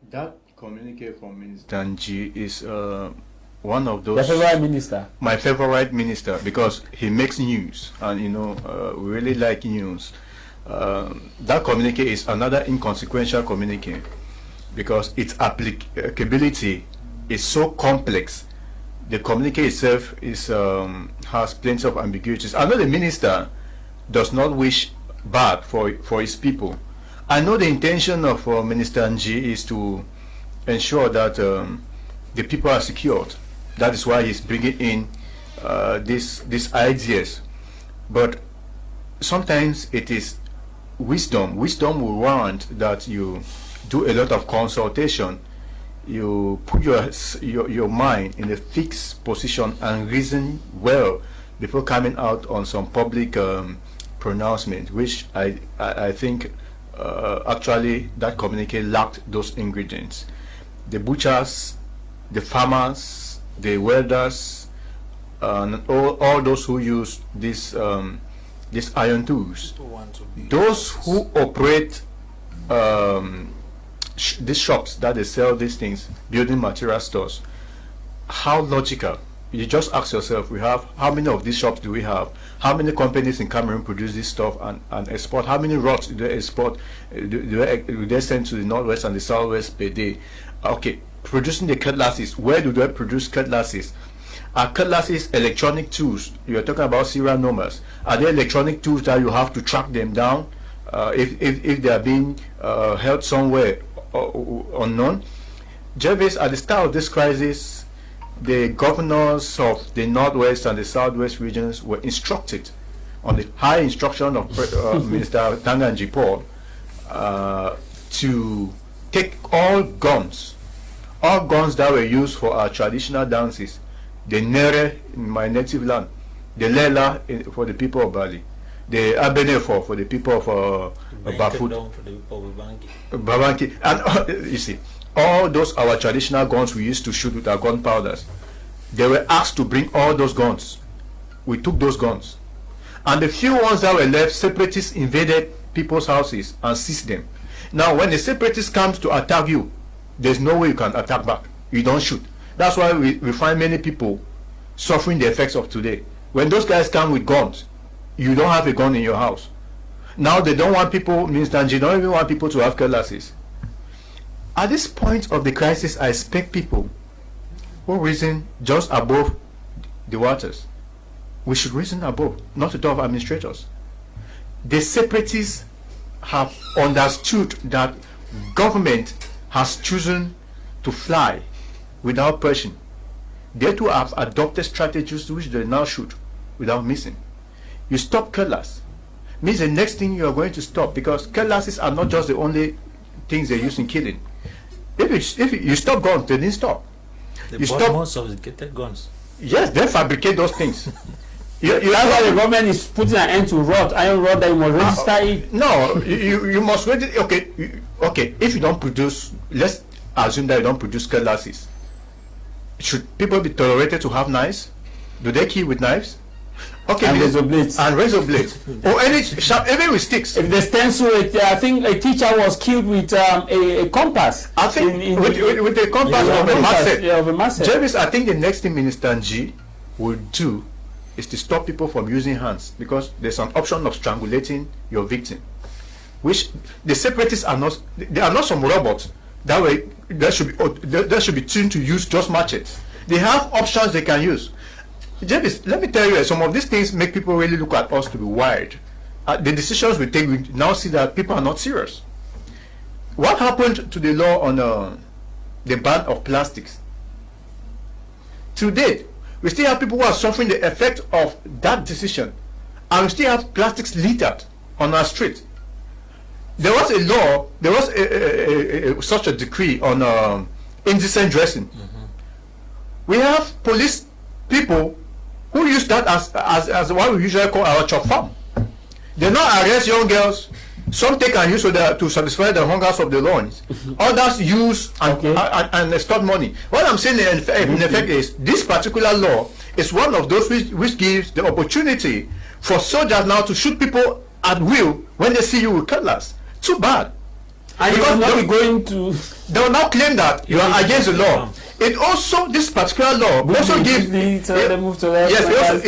That communique from Minister Nji is one of those. Your favorite minister? My favorite minister, because he makes news, and we really like news. That communique is another inconsequential communique, because its applicability is so complex. The communique itself has plenty of ambiguities. I know the minister does not wish bad for his people. I know the intention of Minister Nji is to ensure that the people are secured. That is why he's bringing in these ideas. But sometimes it is wisdom. Wisdom will warrant that you do a lot of consultation. You put your mind in a fixed position and reason well before coming out on some public pronouncement, which I think actually that communique lacked those ingredients. The butchers, the farmers, the welders, and all those who use these iron tools, those who operate these shops that they sell these things, building material stores, how logical? You just ask yourself, we have, how many of these shops do we have? How many companies in Cameroon produce this stuff and export? How many rods do they export? Do they send to the northwest and the southwest per day? Okay, producing the cutlasses, where do they produce cutlasses? Are cutlasses electronic tools? You are talking about serial numbers. Are they electronic tools that you have to track them down if they are being held somewhere unknown? Jervis, at the start of this crisis, the governors of the northwest and the southwest regions were instructed, on the high instruction of Minister Tanganji Paul, to take all guns that were used for our traditional dances, the Nere in my native land, the Lela for the people of Bali, the Abenefo for the people of Bafut, Babanki, and you see, all those our traditional guns we used to shoot with our gunpowders. They were asked to bring all those guns. We took those guns, And the few ones that were left, separatists invaded people's houses and seized them. Now, when the separatist comes to attack you, there's no way you can attack back. You don't shoot. That's why we find many people suffering the effects of today. When those guys come with guns, you don't have a gun in your house. Now they don't want people, Minister Nji, don't even want people to have cutlasses. At this point of the crisis, I expect people who reason just above the waters. We should reason above, not to talk of administrators. The separatists have understood that government has chosen to fly without perishing. They too have adopted strategies which they now shoot without missing. You stop cutlass, means the next thing you are going to stop, because cutlasses are not just the only things they use in killing. If you stop guns, they didn't stop. They bought more sophisticated guns. Yes, they fabricate those things. That's why the government is putting an end to rod, iron rod, that you must register it. No, you must register. Okay. If you don't produce, let's assume that you don't produce cutlasses. Should people be tolerated to have knives? Do they kill with knives? Okay, and razor blades. And razor blades. Or any sharp, even with sticks. If they stencil it, I think a teacher was killed with a compass. I think with a compass of a macet. Yeah, of a macet. Jervis, I think the next thing Minister Nji will do is to stop people from using hands, because there's an option of strangulating your victim, which the separatists are not. They are not some robots that way. That should be tuned to use just machetes. They have options they can use. Jervis, let me tell you, some of these things make people really look at us to be wired. The decisions we take, we now see that people are not serious. What happened to the law on the ban of plastics? To date, we still have people who are suffering the effect of that decision, and we still have plastics littered on our street. There was a law, there was such a decree on indecent dressing. Mm-hmm. We have police people who use that as what we usually call our chop farm. They now arrest young girls. Some take and use to satisfy the hungers of the loins. Others use and extort money. What I'm saying in effect is this particular law is one of those which gives the opportunity for soldiers now to shoot people at will when they see you with cutlass. Too bad. And you will not be going to. They will now claim that you are against the law. It also, this particular law also gives it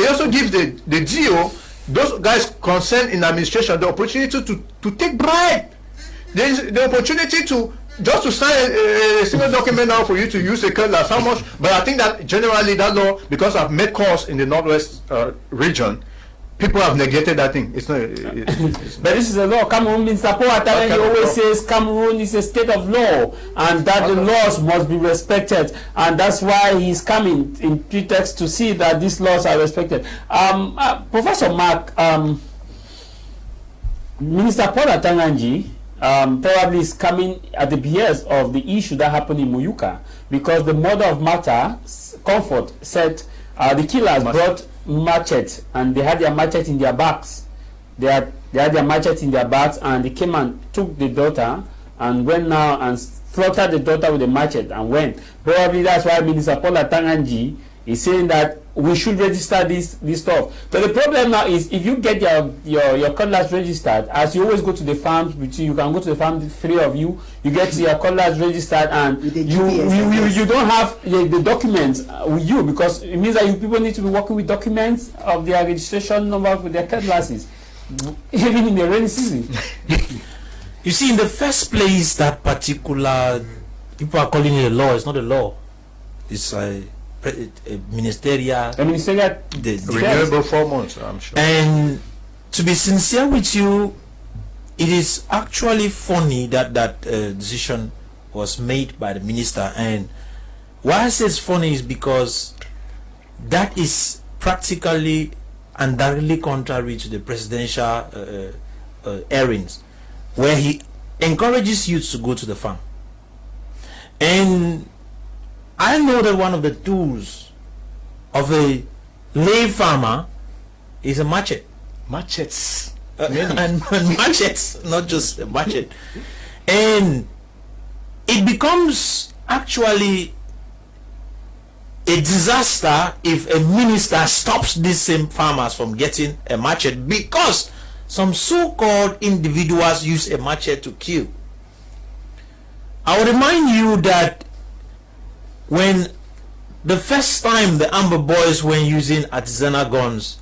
also gives the GO, those guys concerned in administration, the opportunity to take bribe. There is the opportunity to just to sign a single document now for you to use a cutlass. How much? But I think that generally that law, because I've made calls in the northwest region, people have neglected that thing. It's not. But this is a law. Cameroon, Mr. Poataren, he always says Cameroon is a state of law, and that the laws must be respected, and that's why he's coming in pretext to see that these laws are respected. Professor Mark, Minister Poataren probably is coming at the behest of the issue that happened in Muyuka, because the mother of Martha, Comfort, said the killers brought machete, and they had their machete in their bags. They had their machete in their bags, and they came and took the daughter and went now and slaughtered the daughter with a machete and went. Probably that's why Minister Poataren is saying that we should register this stuff. But the problem now is, if you get your cutlass registered, as you always go to the farms, you can go to the farm, three of you get your cutlass registered, and you don't have the documents with you, because it means that you people need to be working with documents of their registration number with their cutlasses, even in the rainy season. You see, in the first place, that particular, people are calling it a law. It's not a law. It's a ministerial renewable 4 months, I'm sure. And to be sincere with you, it is actually funny that decision was made by the minister. And why I say it's funny is because that is practically and directly contrary to the presidential errands, where he encourages youth to go to the farm. And I know that one of the tools of a lay farmer is a machete. Machetes. And machetes, not just a machete. And it becomes actually a disaster if a minister stops these same farmers from getting a machete because some so-called individuals use a machete to kill. I will remind you that when the first time the Amber Boys were using artisanal guns,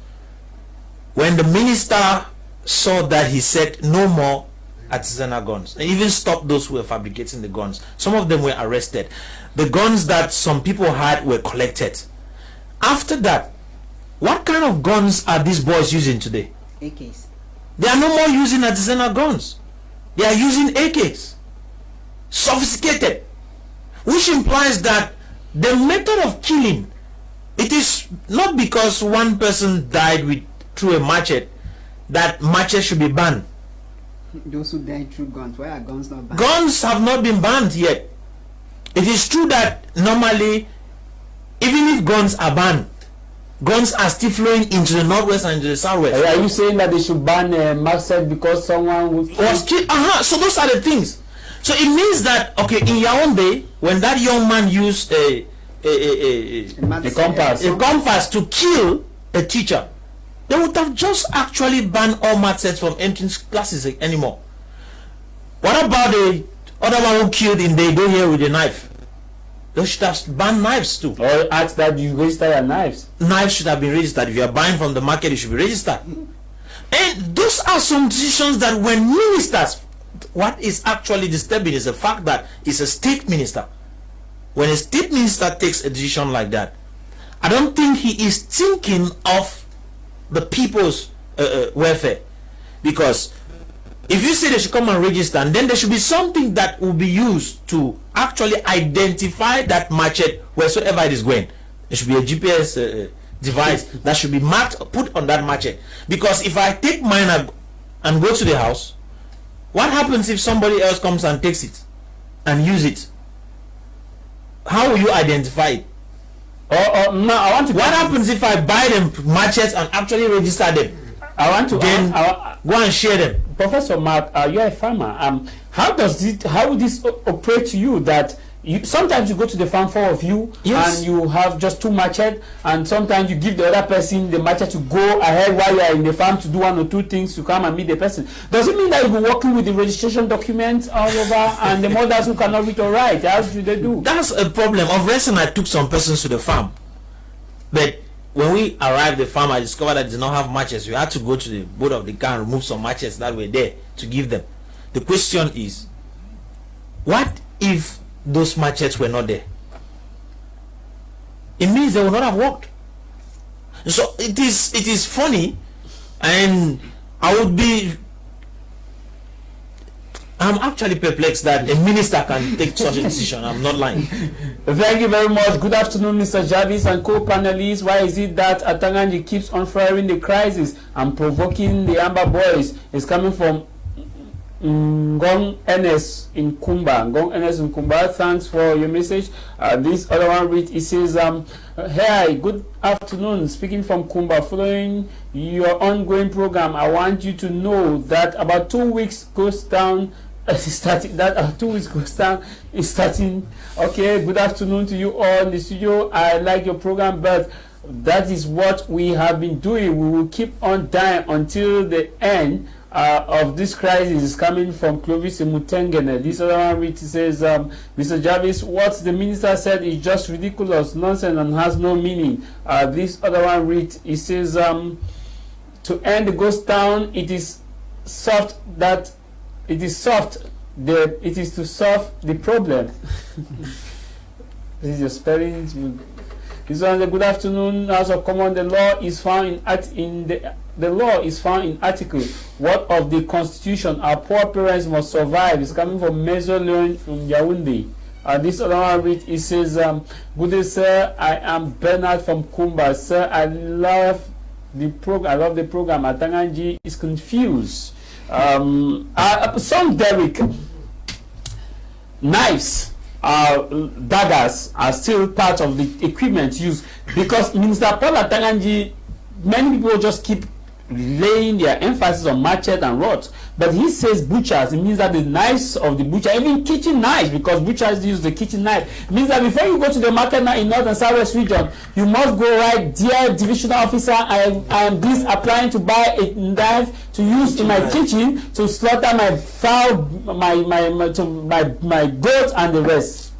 when the minister saw that, he said no more artisanal guns, and even stopped those who were fabricating the guns. Some of them were arrested. The guns that some people had were collected. After that, what kind of guns are these boys using today? AKs. They are no more using artisanal guns. They are using AKs. Sophisticated. Which implies that the method of killing, it is not because one person died through a machete that machete should be banned. Those who died through guns, why are guns not banned? Guns have not been banned yet. It is true that normally, even if guns are banned, guns are still flowing into the northwest and into the southwest. Are you saying that they should ban machete because someone was killed? So those are the things. So it means that, okay, in Yaoundé, when that young man used a compass to kill a teacher, they would have just actually banned all machetes from entering classes anymore. What about the other one who killed in they go here with a knife? They should have banned knives too. Or ask that you register your knives. Knives should have been registered. If you are buying from the market, it should be registered. And those are some decisions that when ministers, what is actually disturbing is the fact that it's a state minister. When a state minister takes a decision like that, I don't think he is thinking of the people's welfare. Because if you say they should come and register, and then there should be something that will be used to actually identify that machete wheresoever it is going. There should be a GPS device that should be marked, put on that machete. Because if I take mine and go to the house, what happens if somebody else comes and takes it and use it? How will you identify it? No, I want to. What happens if I buy them machetes and actually register them? I want to then go and share them. Professor Mark, you're a farmer. How would this operate to you? That sometimes you go to the farm, 4 of you, yes, and you have just 2 machetes, and sometimes you give the other person the machete to go ahead while you are in the farm to do 1 or 2 things to come and meet the person. Does it mean that you'll be working with the registration documents all over and the mothers who cannot read or write? How do they do? That's a problem. Of recent, I took some persons to the farm, but when we arrived at the farm, I discovered that they did not have matches. We had to go to the board of the car and remove some matches that were there to give them. The question is, what if those machetes were not there? It means they would not have worked. So it is funny, and I'm actually perplexed that a minister can take such a decision. I'm not lying. Thank you very much. Good afternoon, Mr. Jarvis and co-panelists. Why is it that Atanganji keeps on firing the crisis and provoking the Amber Boys? It's coming from Ngong Enes in Kumba. Ngong Enes in Kumba, thanks for your message. This other one reads, it says, hey, good afternoon, speaking from Kumba. Following your ongoing program, I want you to know that about 2 weeks goes down. Starting that 2 weeks goes down is starting. Okay, good afternoon to you all in the studio. I like your program, but that is what we have been doing. We will keep on dying until the end of this crisis. Is coming from Clovis Mutengene. This other one reads, says, Mr. Jarvis, what the minister said is just ridiculous, nonsense, and has no meaning. This other one reads, it says, to end the ghost town, it is soft that it is soft. It is to solve the problem. This is your spelling. This one, good afternoon, House of Commons. The law is found the law is found in Article what of the Constitution? Our poor parents must survive. It's coming from Maison Leon from Yaoundé. This other one reads, it says, good day, sir. I am Bernard from Kumba. Sir, I love the program. Atanganji is confused. Some Derrick, knives, daggers are still part of the equipment used, because Minister Paul Atanganji, many people just keep laying their emphasis on machete and rod, but he says butchers. It means that the knives of the butcher, even kitchen knives, because butchers use the kitchen knife, it means that before you go to the market now in North and Southwest region, you must go right, dear divisional officer, I am this applying to buy a knife to use in my kitchen to slaughter my fowl, my goat and the rest.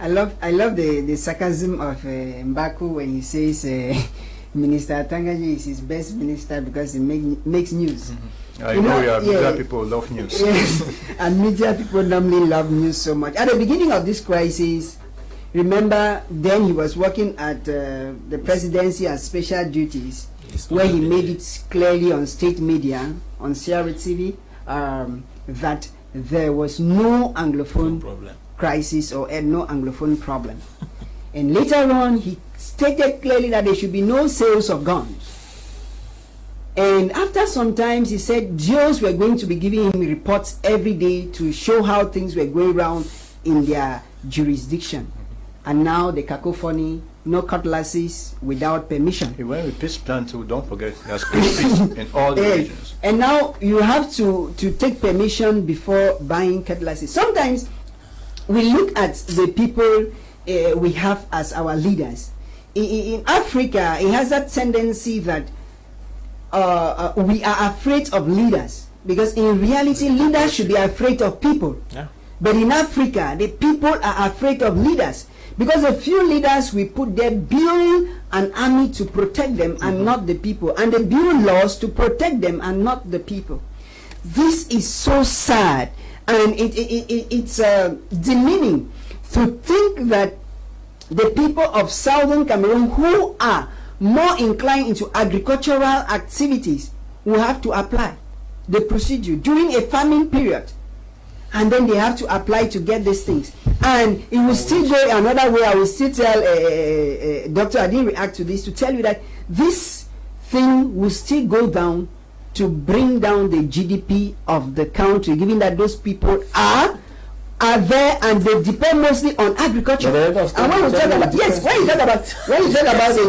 I love the sarcasm of Mbaku when he says Minister Tangaji is his best minister because he makes news. I know media people love news. Yes, and media people normally love news so much. At the beginning of this crisis, remember then he was working at the presidency as special duties, where he made it clearly on state media, on Sierra TV, that there was no Anglophone crisis or no Anglophone problem. And later on, he stated clearly that there should be no sales of guns. And after some time, he said Jews were going to be giving him reports every day to show how things were going around in their jurisdiction. And now the cacophony, no cutlasses without permission. He went with peace plan too, don't forget. There's peace in all the regions. And now you have to take permission before buying cutlasses. Sometimes we look at the people we have as our leaders. In Africa, it has that tendency that we are afraid of leaders, because in reality, leaders should be afraid of people. Yeah. But in Africa, the people are afraid of leaders, because a few leaders we put there build an army to protect them and not the people, and they build laws to protect them and not the people. This is so sad, and it's demeaning to think that the people of southern Cameroon, who are more inclined into agricultural activities, will have to apply the procedure during a farming period, and then they have to apply to get these things. And it will still go another way. I will still tell Doctor, I didn't react to this, to tell you that this thing will still go down to bring down the GDP of the country, given that those people are there and they depend mostly on agriculture. And when you talk about the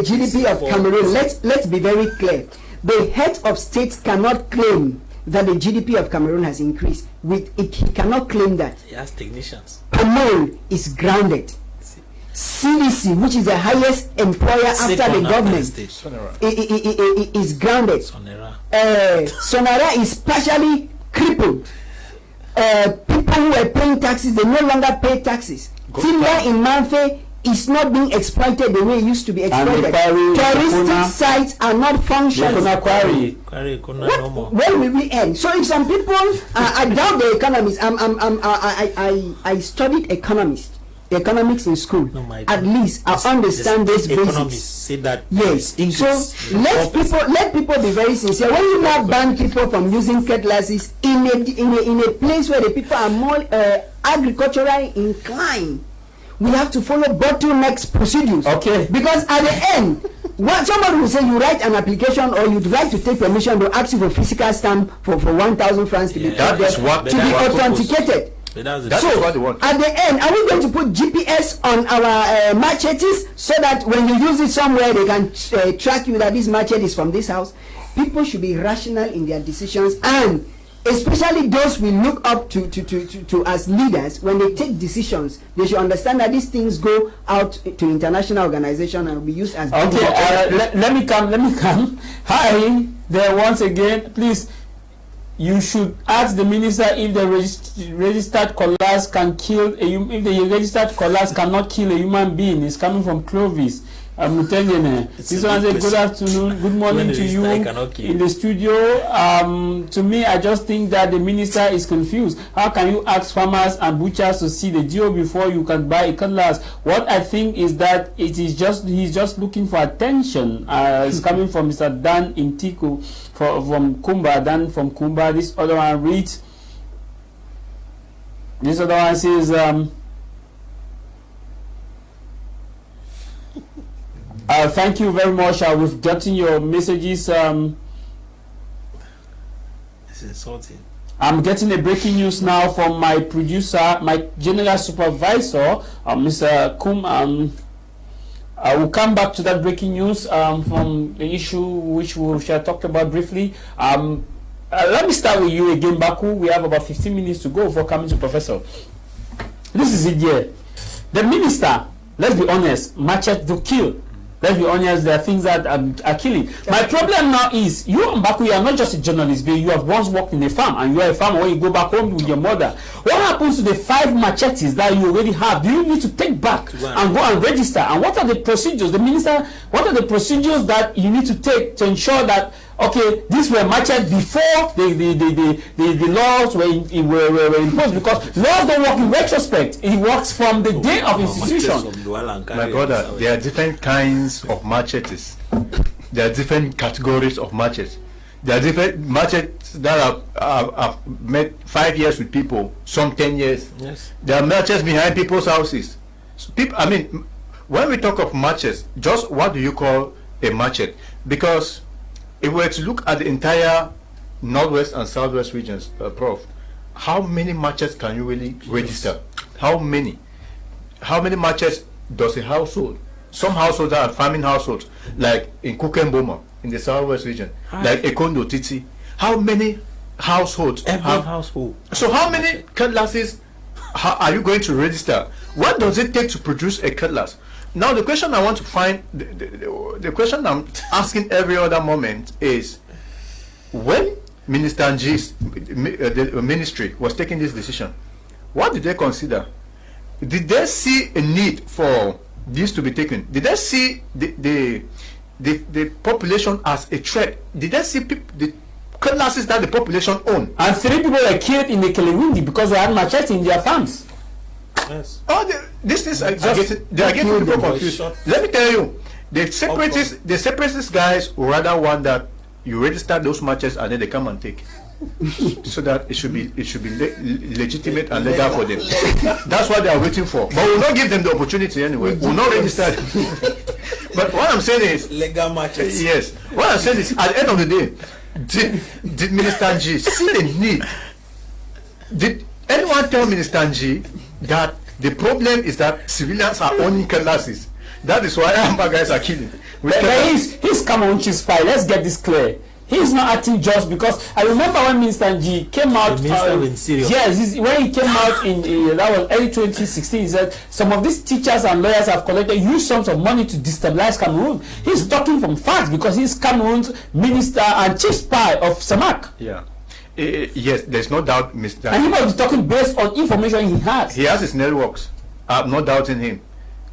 GDP of Cameroon, let's be very clear. The head of state cannot claim that the GDP of Cameroon has increased. He cannot claim that. He has technicians. Cameroon is grounded. CDC, which is the highest employer after the government, is grounded. Sonara is partially crippled. People who were paying taxes, they no longer pay taxes. Timber in Manfe is not being exploited the way it used to be exploited. Touristic sites are not functioning. When will we end? So if some people, I doubt the economists. I studied economics in school. No, at least I understand this basics. Say that yes. So let people be very sincere. When you now ban people from using cutlasses in a place where the people are more agriculturally inclined, we have to follow bottlenecks procedures. Okay. Because at the end, somebody will say you write an application or you'd like to take permission to ask you for physical stamp for 1,000 francs to be authenticated. That's what they want. At the end, are we going to put GPS on our machetes so that when you use it somewhere, they can track you that this machete is from this house? People should be rational in their decisions, and especially those we look up to as leaders. When they take decisions, they should understand that these things go out to international organizations and will be used as let me come. Hi there once again, please. You should ask the minister if the registered cutlass can kill if the registered cutlass cannot kill a human being. It's coming from Clovis. I'm telling you, this one said good afternoon, good morning to you in the studio. To me, I just think that the minister is confused. How can you ask farmers and butchers to see the geo before you can buy a cutlass? What I think is that he's just looking for attention. It's coming from Mr. Dan Intiko from Kumba. Dan from Kumba. This other one reads. This other one says. Thank you very much. We've gotten your messages. It's insulting. I'm getting a breaking news now from my producer, my general supervisor, Mr. Kum. We'll come back to that breaking news from the issue which we shall talk about briefly. Let me start with you again, Baku. We have about 15 minutes to go before coming to Professor. This is it here. The minister, let's be honest, machete to kill. Let's be honest, there are things that are killing. My problem now is, you, Baku, you are not just a journalist, but you have once worked in a farm, and you are a farmer when you go back home with your mother. What happens to the 5 machetes that you already have? Do you need to take back and go and register? And what are the procedures? The minister, what are the procedures that you need to take to ensure that, okay, these were machetes before the laws were imposed? Because laws don't work in retrospect. It works from the day of institution. My brother, there are different kinds of machetes. There are different categories of machetes. There are different machetes that have met 5 years with people, some 10 years. Yes. There are machetes behind people's houses. So people, I mean, when we talk of machetes, just what do you call a machete? Because if we were to look at the entire northwest and southwest regions, Prof, how many machetes can you really register? How many? How many machetes does a household? Some households are farming households, like in Kukemboma in the southwest region, like Ekondo Titi. How many households? Every household. So how many cutlasses are you going to register? What does it take to produce a cutlass? Now the question I want to find, the question I'm asking every other moment is, when Minister Nji's the ministry was taking this decision, what did they consider? Did they see a need for this to be taken? Did they see the population as a threat? Did they see the cutlasses that the population own? And 3 people were killed in the Kelewindi because they had machetes in their farms. Yes. Oh, these things are they are getting people confused. Let me tell you, the separatist guys would rather want that you register those matches and then they come and take, so that it should be legitimate and legal for them. That's what they are waiting for. But we'll not give them the opportunity anyway. We'll not register. But what I'm saying is, legal matches. Yes. What I'm saying is, at the end of the day, did Minister Nji see the need? Did anyone tell Minister Nji that the problem is that civilians are owning cutlasses? That is why Amba guys are killing. But he's Cameroon spy. Let's get this clear. He's not acting just because I remember when Minister Nji came out. Yes, when he came out in that was early 2016, he said some of these teachers and lawyers have collected huge sums of money to destabilize Cameroon. He's talking from facts because he's Cameroon's minister and chief spy of SAMAC. Yeah. Yes, there's no doubt, Mr. And he must be talking based on information he has. He has his networks. I'm not doubting him.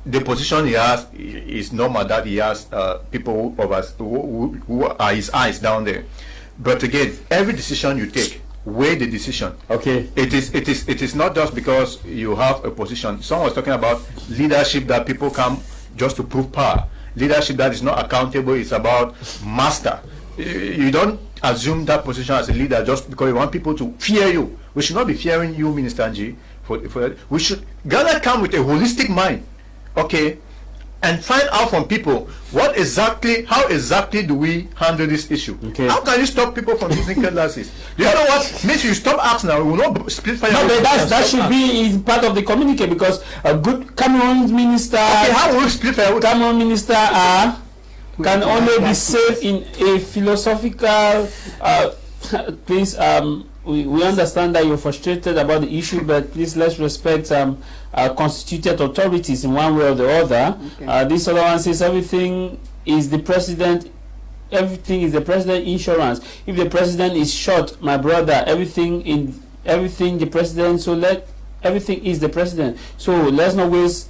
The position he has is normal, that he has people of us who are his eyes down there. But again, every decision you take, weigh the decision. Okay. It is not just because you have a position. Someone was talking about leadership that people come just to prove power. Leadership that is not accountable is about master. You don't assume that position as a leader just because you want people to fear you. We should not be fearing you, Minister Nji. We should Ghana come with a holistic mind, okay, and find out from people how exactly do we handle this issue. Okay. How can you stop people from using cutlasses? Do you know what? Means you stop acts now. We will not split fire. No, but that should be part of the communique, because a good Cameroon minister. Okay, how will we split fire? Cameroon minister can only be safe in a philosophical. Please, we understand that you're frustrated about the issue, but please let's respect constituted authorities in one way or the other. Okay. This other one says everything is the president. Everything is the president insurance. If the president is shot, my brother, everything the president. So everything is the president. So let's not waste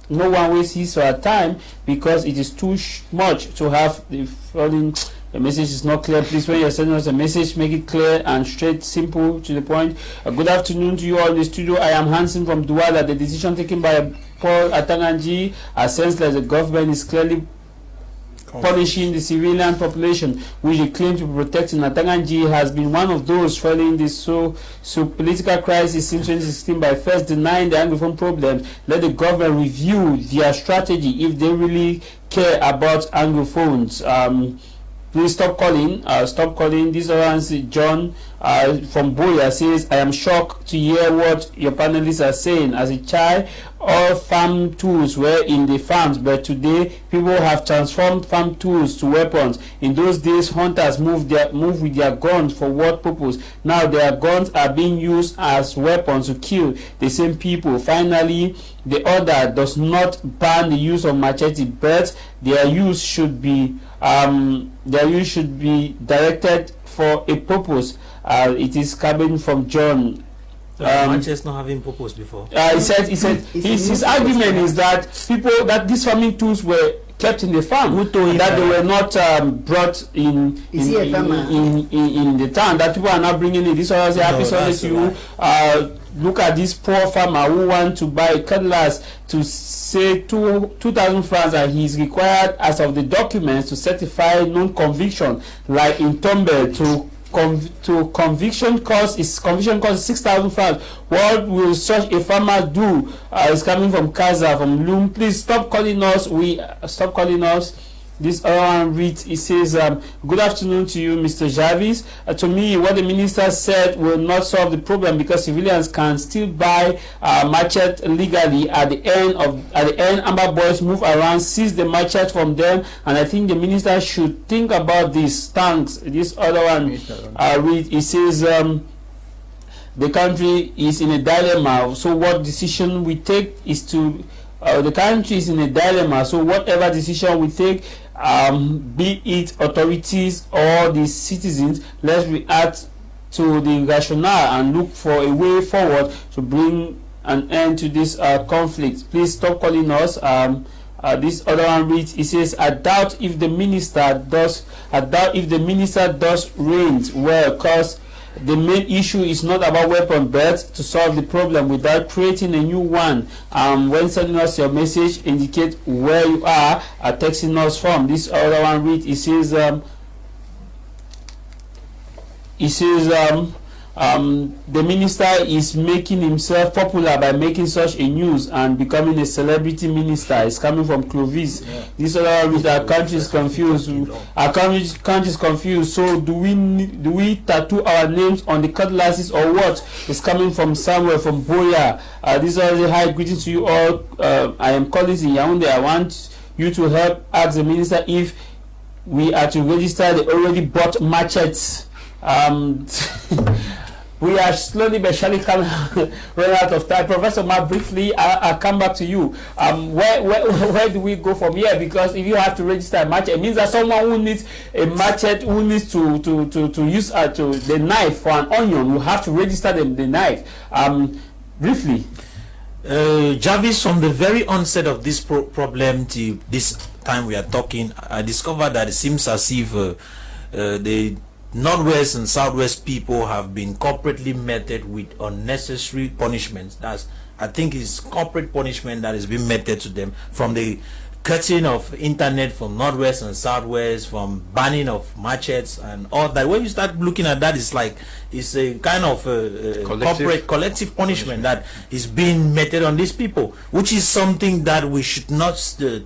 no one wastes his or her time, because it is too much to have the following. The message is not clear. Please, when you're sending us a message, make it clear and straight, simple, to the point. Good afternoon to you all in the studio. I am Hansen from Douala. The decision taken by Paul Atanganji, a sense that the government is clearly punishing the civilian population, which they claim to be protecting. Atanganji has been one of those following this so political crisis since 2016 by first denying the Anglophone problems. Let the government review their strategy if they really care about Anglophones. Please stop calling. Stop calling. This one's John from Boya says, I am shocked to hear what your panelists are saying. As a child, all farm tools were in the farms, but today people have transformed farm tools to weapons. In those days, hunters moved with their guns for what purpose? Now their guns are being used as weapons to kill the same people. Finally, the order does not ban the use of machete, but their use should be directed for a purpose. It is coming from John. Manchester not having purpose before. He said his argument is that that these farming tools were kept in the farm, that they were not brought in the town, that people are not bringing it. This was happy service you. Look at this poor farmer who want to buy cutlass to say 2,000 francs, and he is required as of the documents to certify non-conviction, like in Tombe to conviction cost is 6,000 francs. What will such a farmer do? It's coming from Kaza, from Loom. Please stop calling us. Stop calling us. This other one reads, it says, good afternoon to you, Mr. Jarvis. To me, what the minister said will not solve the problem, because civilians can still buy machete legally. At the end, Amber boys move around, seize the machete from them, and I think the minister should think about this. Thanks. This other one reads, it says, the country is in a dilemma, so what decision we take is to the country is in a dilemma, so whatever decision we take, be it authorities or the citizens, let's react to the rationale and look for a way forward to bring an end to this conflict. Please stop calling us. This other one reads, it says, I doubt if the minister does reign well, because the main issue is not about weapon, but to solve the problem without creating a new one. When sending us your message, indicate where you are texting us from. This other one reads, it says, the minister is making himself popular by making such a news and becoming a celebrity minister. It's coming from Clovis. Yeah. This other reads, our country is confused. Our country is confused. So do we tattoo our names on the cutlasses or what? It's coming from somewhere from Boya. This is a high greeting to you all. I am calling in Yaoundé. I want you to help ask the minister if we are to register the already bought machetes. We are slowly but surely running out of time. Professor Mark, briefly, I'll come back to you. Where do we go from here? Because if you have to register a machete, it means that someone who needs a machete, who needs to use the knife for an onion, will have to register the knife. Briefly. Jarvis, from the very onset of this problem to this time we are talking, I discovered that it seems as if the Northwest and Southwest people have been corporately meted with unnecessary punishments. I think it's corporate punishment that is being meted to them, from the cutting of internet from Northwest and Southwest, from banning of machetes and all that. When you start looking at that, it's a kind of collective punishment that is being meted on these people, which is something that we should not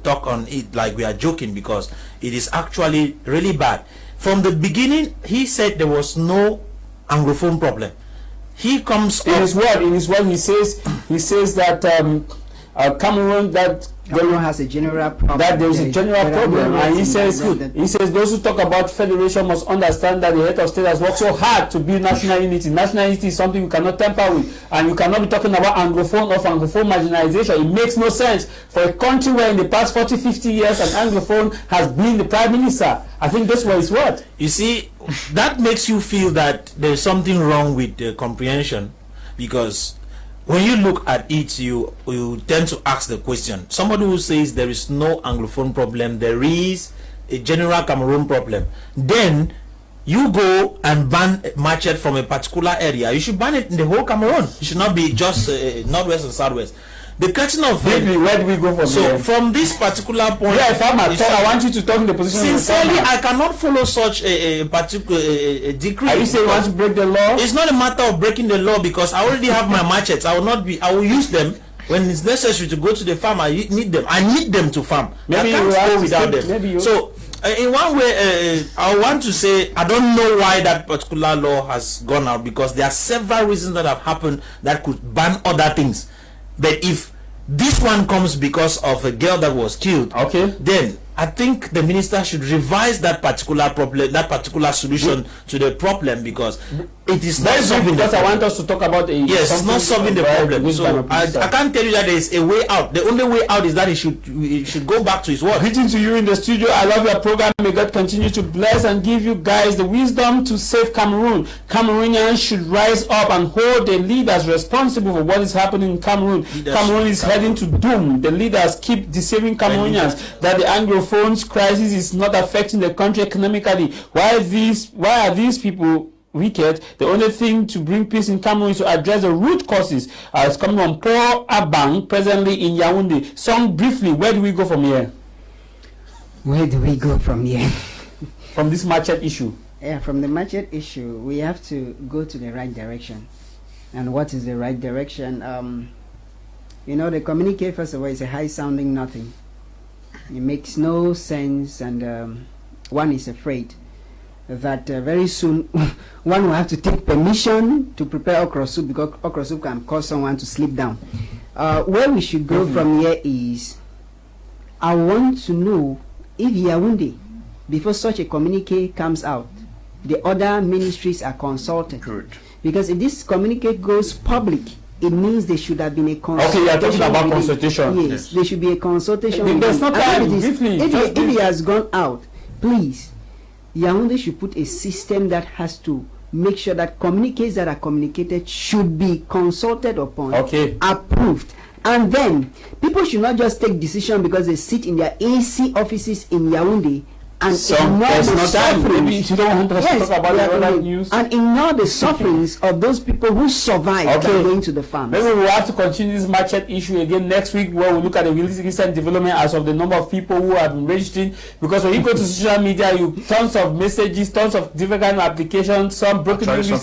talk on it like we are joking, because it is actually really bad. From the beginning, he said there was no Anglophone problem. He comes in his word. He says that Cameroon has a general problem. That there is a general problem, and he says those who talk about federation must understand that the head of state has worked so hard to build national unity. National unity is something you cannot tamper with, and you cannot be talking about Anglophone or Anglophone marginalization. It makes no sense for a country where in the past 40-50 years an Anglophone has been the prime minister. I think that's what his word. You see, that makes you feel that there's something wrong with the comprehension, because when you look at it, you tend to ask the question. Somebody who says there is no Anglophone problem, there is a general Cameroon problem, then you go and ban machete from a particular area. You should ban it in the whole Cameroon. It should not be just Northwest and Southwest. The cutting of where do we go from here? From this particular point, I want you to talk in the position. Sincerely, I cannot follow such a particular decree. Are you saying you want to break the law? It's not a matter of breaking the law, because I already have my machetes. I will use them when it's necessary to go to the farm. I need them to farm. I can't go without them. So In one way, I want to say I don't know why that particular law has gone out, because there are several reasons that have happened that could ban other things. But if this one comes because of a girl that was killed, okay, then I think the minister should revise that particular problem, that particular solution to the problem, because it is not solving. Because I want us to talk about yes, it's not solving the problem. So I can't tell you that there is a way out. The only way out is that he should go back to his work. Greeting to you in the studio. I love your program. May God continue to bless and give you guys the wisdom to save Cameroon. Cameroonians should rise up and hold the leaders responsible for what is happening in Cameroon. Cameroon is heading to doom. The leaders keep deceiving Cameroonians that the Anglophone's crisis is not affecting the country economically. Why are these people wicked? The only thing to bring peace in Cameroon is to address the root causes. It's coming from Paul Abang, presently in Yaoundé. Song briefly, where do we go from here? Where do we go from here? From this machete issue. Yeah, from the machete issue, we have to go to the right direction. And what is the right direction? You know, the communique, first of all, is a high-sounding nothing. It makes no sense, and one is afraid that very soon one will have to take permission to prepare okra soup, because okra soup can cause someone to sleep down. Where we should go from here is, I want to know if Yaoundé, before such a communique comes out, the other ministries are consulted. Good. Because if this communique goes public, it means there should have been a consultation. Okay, you are talking about consultation. Yes, there should be a consultation. There's no time. If he has gone out, please, Yaoundé should put a system that has to make sure that communiques that are communicated should be consulted upon, approved. And then, people should not just take decision because they sit in their AC offices in Yaoundé and ignore the sufferings. And ignore the sufferings of those people who survived by going to the farms. Maybe we'll have to continue this machete issue again next week, where we look at the recent development as of the number of people who have been registering. Because when you go to social media, you tons of messages, tons of different kind of applications, some broken English, some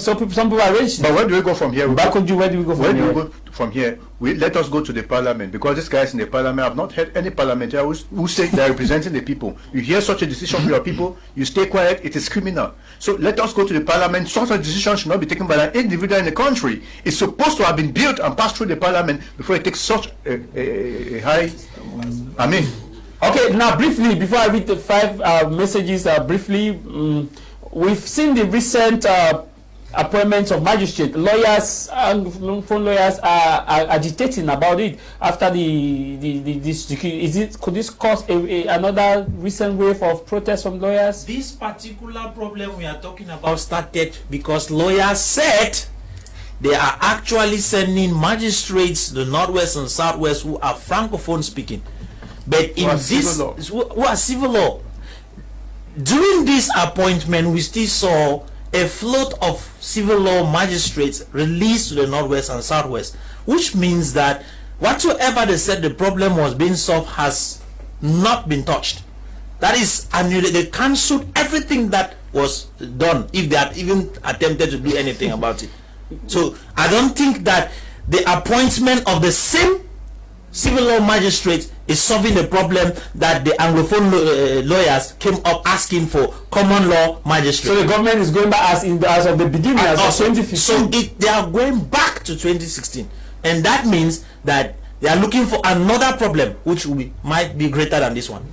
people are registering. But where do we go from here? Where do we go from here? From here, let us go to the parliament, because these guys in the parliament, I've not heard any parliamentarian who say they're representing the people. You hear such a decision from your people, you stay quiet, it is criminal. So let us go to the parliament. Such a decision should not be taken by an individual in the country. It's supposed to have been built and passed through the parliament before it takes such a high. Okay, now briefly, before I read the 5 messages, we've seen the recent appointments of magistrates. Lawyers, Anglophone lawyers are agitating about it after could this cause another recent wave of protests from lawyers? This particular problem we are talking about started because lawyers said they are actually sending magistrates to the northwest and southwest who are francophone speaking, but in who are civil law. During this appointment, we still saw a float of civil law magistrates released to the northwest and southwest, which means that whatsoever they said the problem was being solved has not been touched. That is, they cancelled everything that was done, if they had even attempted to do anything about it. So I don't think that the appointment of the same civil law magistrates is solving the problem that the Anglophone lawyers came up asking for, common law magistrates. So the government is going back as of the beginning, as of 2015. So they are going back to 2016, and that means that they are looking for another problem which might be greater than this one.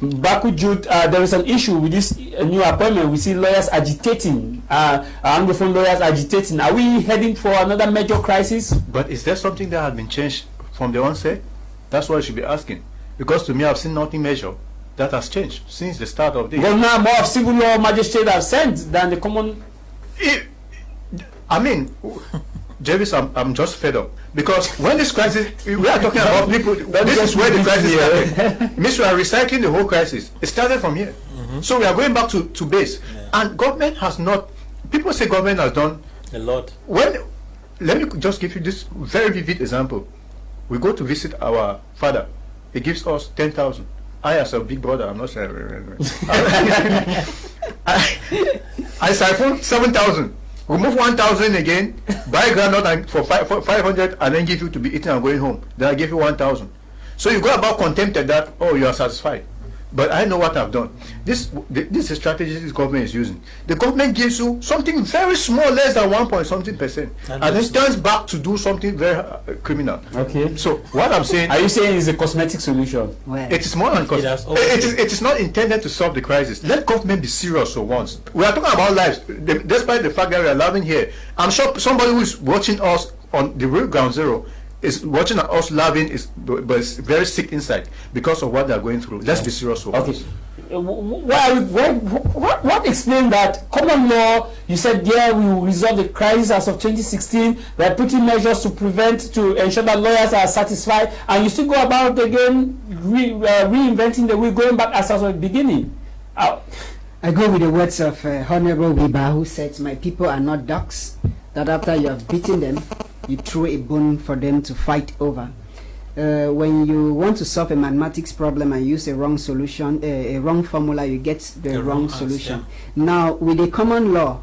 Baku Jude, there is an issue with this new appointment. We see lawyers agitating, Anglophone lawyers agitating. Are we heading for another major crisis? But is there something that has been changed from the onset? That's what I should be asking. Because to me, I've seen nothing major that has changed since the start of this. Well, now more of civil law magistrates have sent than the common. Jervis, I'm just fed up. Because when this crisis, we are talking about people, this is where the crisis started. It means we are recycling the whole crisis. It started from here. So we are going back to base. Yeah. And government has not, people say government has done a lot. Let me just give you this very vivid example. We go to visit our father. He gives us 10,000. I, as a big brother, I'm not sure. I siphon 7,000. Remove 1,000 again. Buy granite for 500, and then give you to be eaten and going home. Then I give you 1,000. So you go about contented that, oh, you are satisfied. But I know what I've done. This is a strategy this government is using. The government gives you something very small, less than 1.something%, and then turns back to do something very criminal. Okay. So what I'm saying, are you saying it's a cosmetic solution? Well, it is more than it is not intended to solve the crisis. Let government be serious for once. We are talking about lives, despite the fact that we are laughing here. I'm sure somebody who is watching us on the real ground zero is watching us laughing, but it's very sick inside because of what they are going through. Let's be serious for once. What explains that common law? You said, yeah, we will resolve the crisis as of 2016. We are putting measures to ensure that lawyers are satisfied, and you still go about again reinventing the wheel, going back as of the beginning. I go with the words of Honorable Wiba, who said, "My people are not ducks, that after you have beaten them, you throw a bone for them to fight over." When you want to solve a mathematics problem and use a wrong solution, a wrong formula, you get the wrong solution. Yeah. Now, with the common law,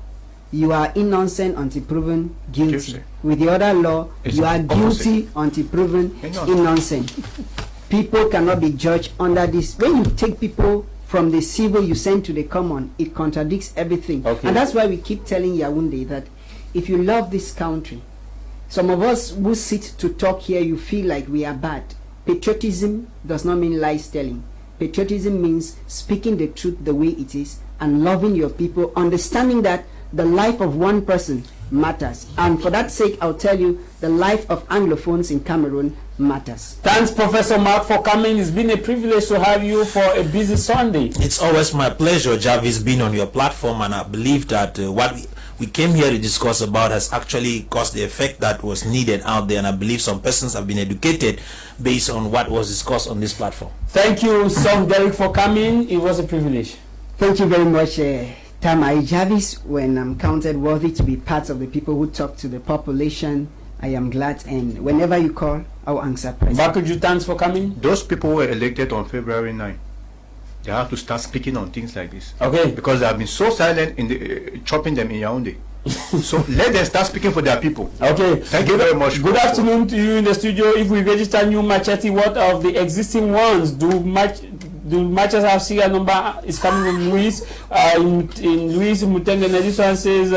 you are innocent until proven guilty. With the other law, you are guilty until proven innocent. People cannot be judged under this. When you take people from the civil you send to the common, it contradicts everything. Okay. And that's why we keep telling Yaoundé that if you love this country, some of us who sit to talk here, you feel like we are bad. Patriotism does not mean lies telling. Patriotism means speaking the truth the way it is and loving your people, understanding that the life of one person matters. And for that sake, I'll tell you, the life of Anglophones in Cameroon matters. Thanks, Professor Mark, for coming. It's been a privilege to have you for a busy Sunday. It's always my pleasure, Jarvis, being on your platform, and I believe that what we came here to discuss about has actually caused the effect that was needed out there, and I believe some persons have been educated based on what was discussed on this platform. Thank you, Song Derek, for coming. It was a privilege. Thank you very much, Tamai Jarvis. When I'm counted worthy to be part of the people who talk to the population, I am glad, and whenever you call, I'll answer. Bakuju, thanks for coming. Those people were elected on February 9. They have to start speaking on things like this. Okay. Because they have been so silent in the chopping them in Yaoundé. So let them start speaking for their people. Okay. Thank you very much. Good afternoon to you in the studio. If we register new machete, what of the existing ones? Do matches have serial number is coming from Luis? In Luis Mutenge, this one says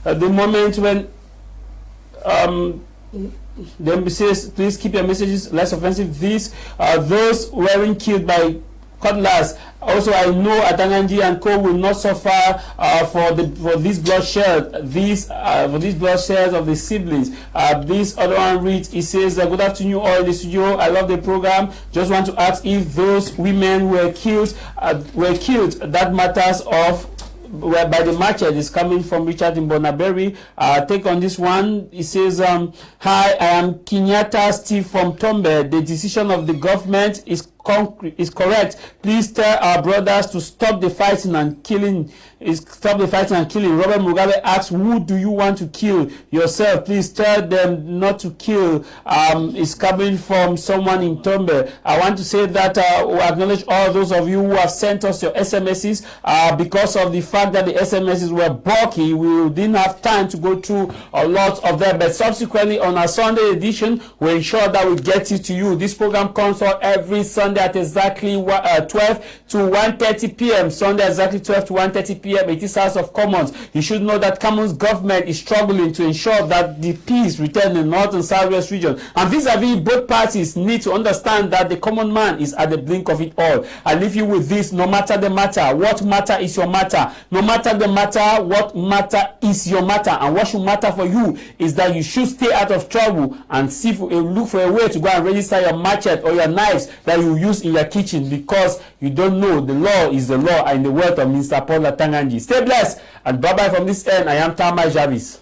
the moment when the embassy says, please keep your messages less offensive. Those weren't killed by cutlass. Also, I know Atanganji and Co will not suffer for this bloodshed. These bloodshed of the siblings. This other one reads. It says, "Good afternoon, all in the studio. I love the program. Just want to ask if those women were killed. That matters of." Whereby the machete is coming from Richard in Bonaberry. Take on this one. It says, "Hi, I am Kenyatta Steve from Tombe. The decision of the government is correct. Please tell our brothers to stop the fighting and killing. Robert Mugabe asks, who do you want to kill? Yourself. Please tell them not to kill." It's coming from someone in Tombe. I want to say that we acknowledge all those of you who have sent us your SMSs. Because of the fact that the SMSs were bulky, we didn't have time to go through a lot of them. But subsequently, on our Sunday edition, we ensure that we get it to you. This program comes out every Sunday at exactly 12 to 1:30 p.m. Sunday exactly 12 to 1:30 p.m. It is House of Commons. You should know that Cameroon's government is struggling to ensure that the peace return in the North and Southwest region. And vis-a-vis, both parties need to understand that the common man is at the blink of it all. I leave you with this: no matter the matter, what matter is your matter. No matter the matter, what matter is your matter. And what should matter for you is that you should stay out of trouble and look for a way to go and register your machete or your knives that you use in your kitchen, because you don't know the law is the law, and in the word of Mr. Paul Atanganji. Stay blessed and bye bye from this end. I am Tamai Jarvis.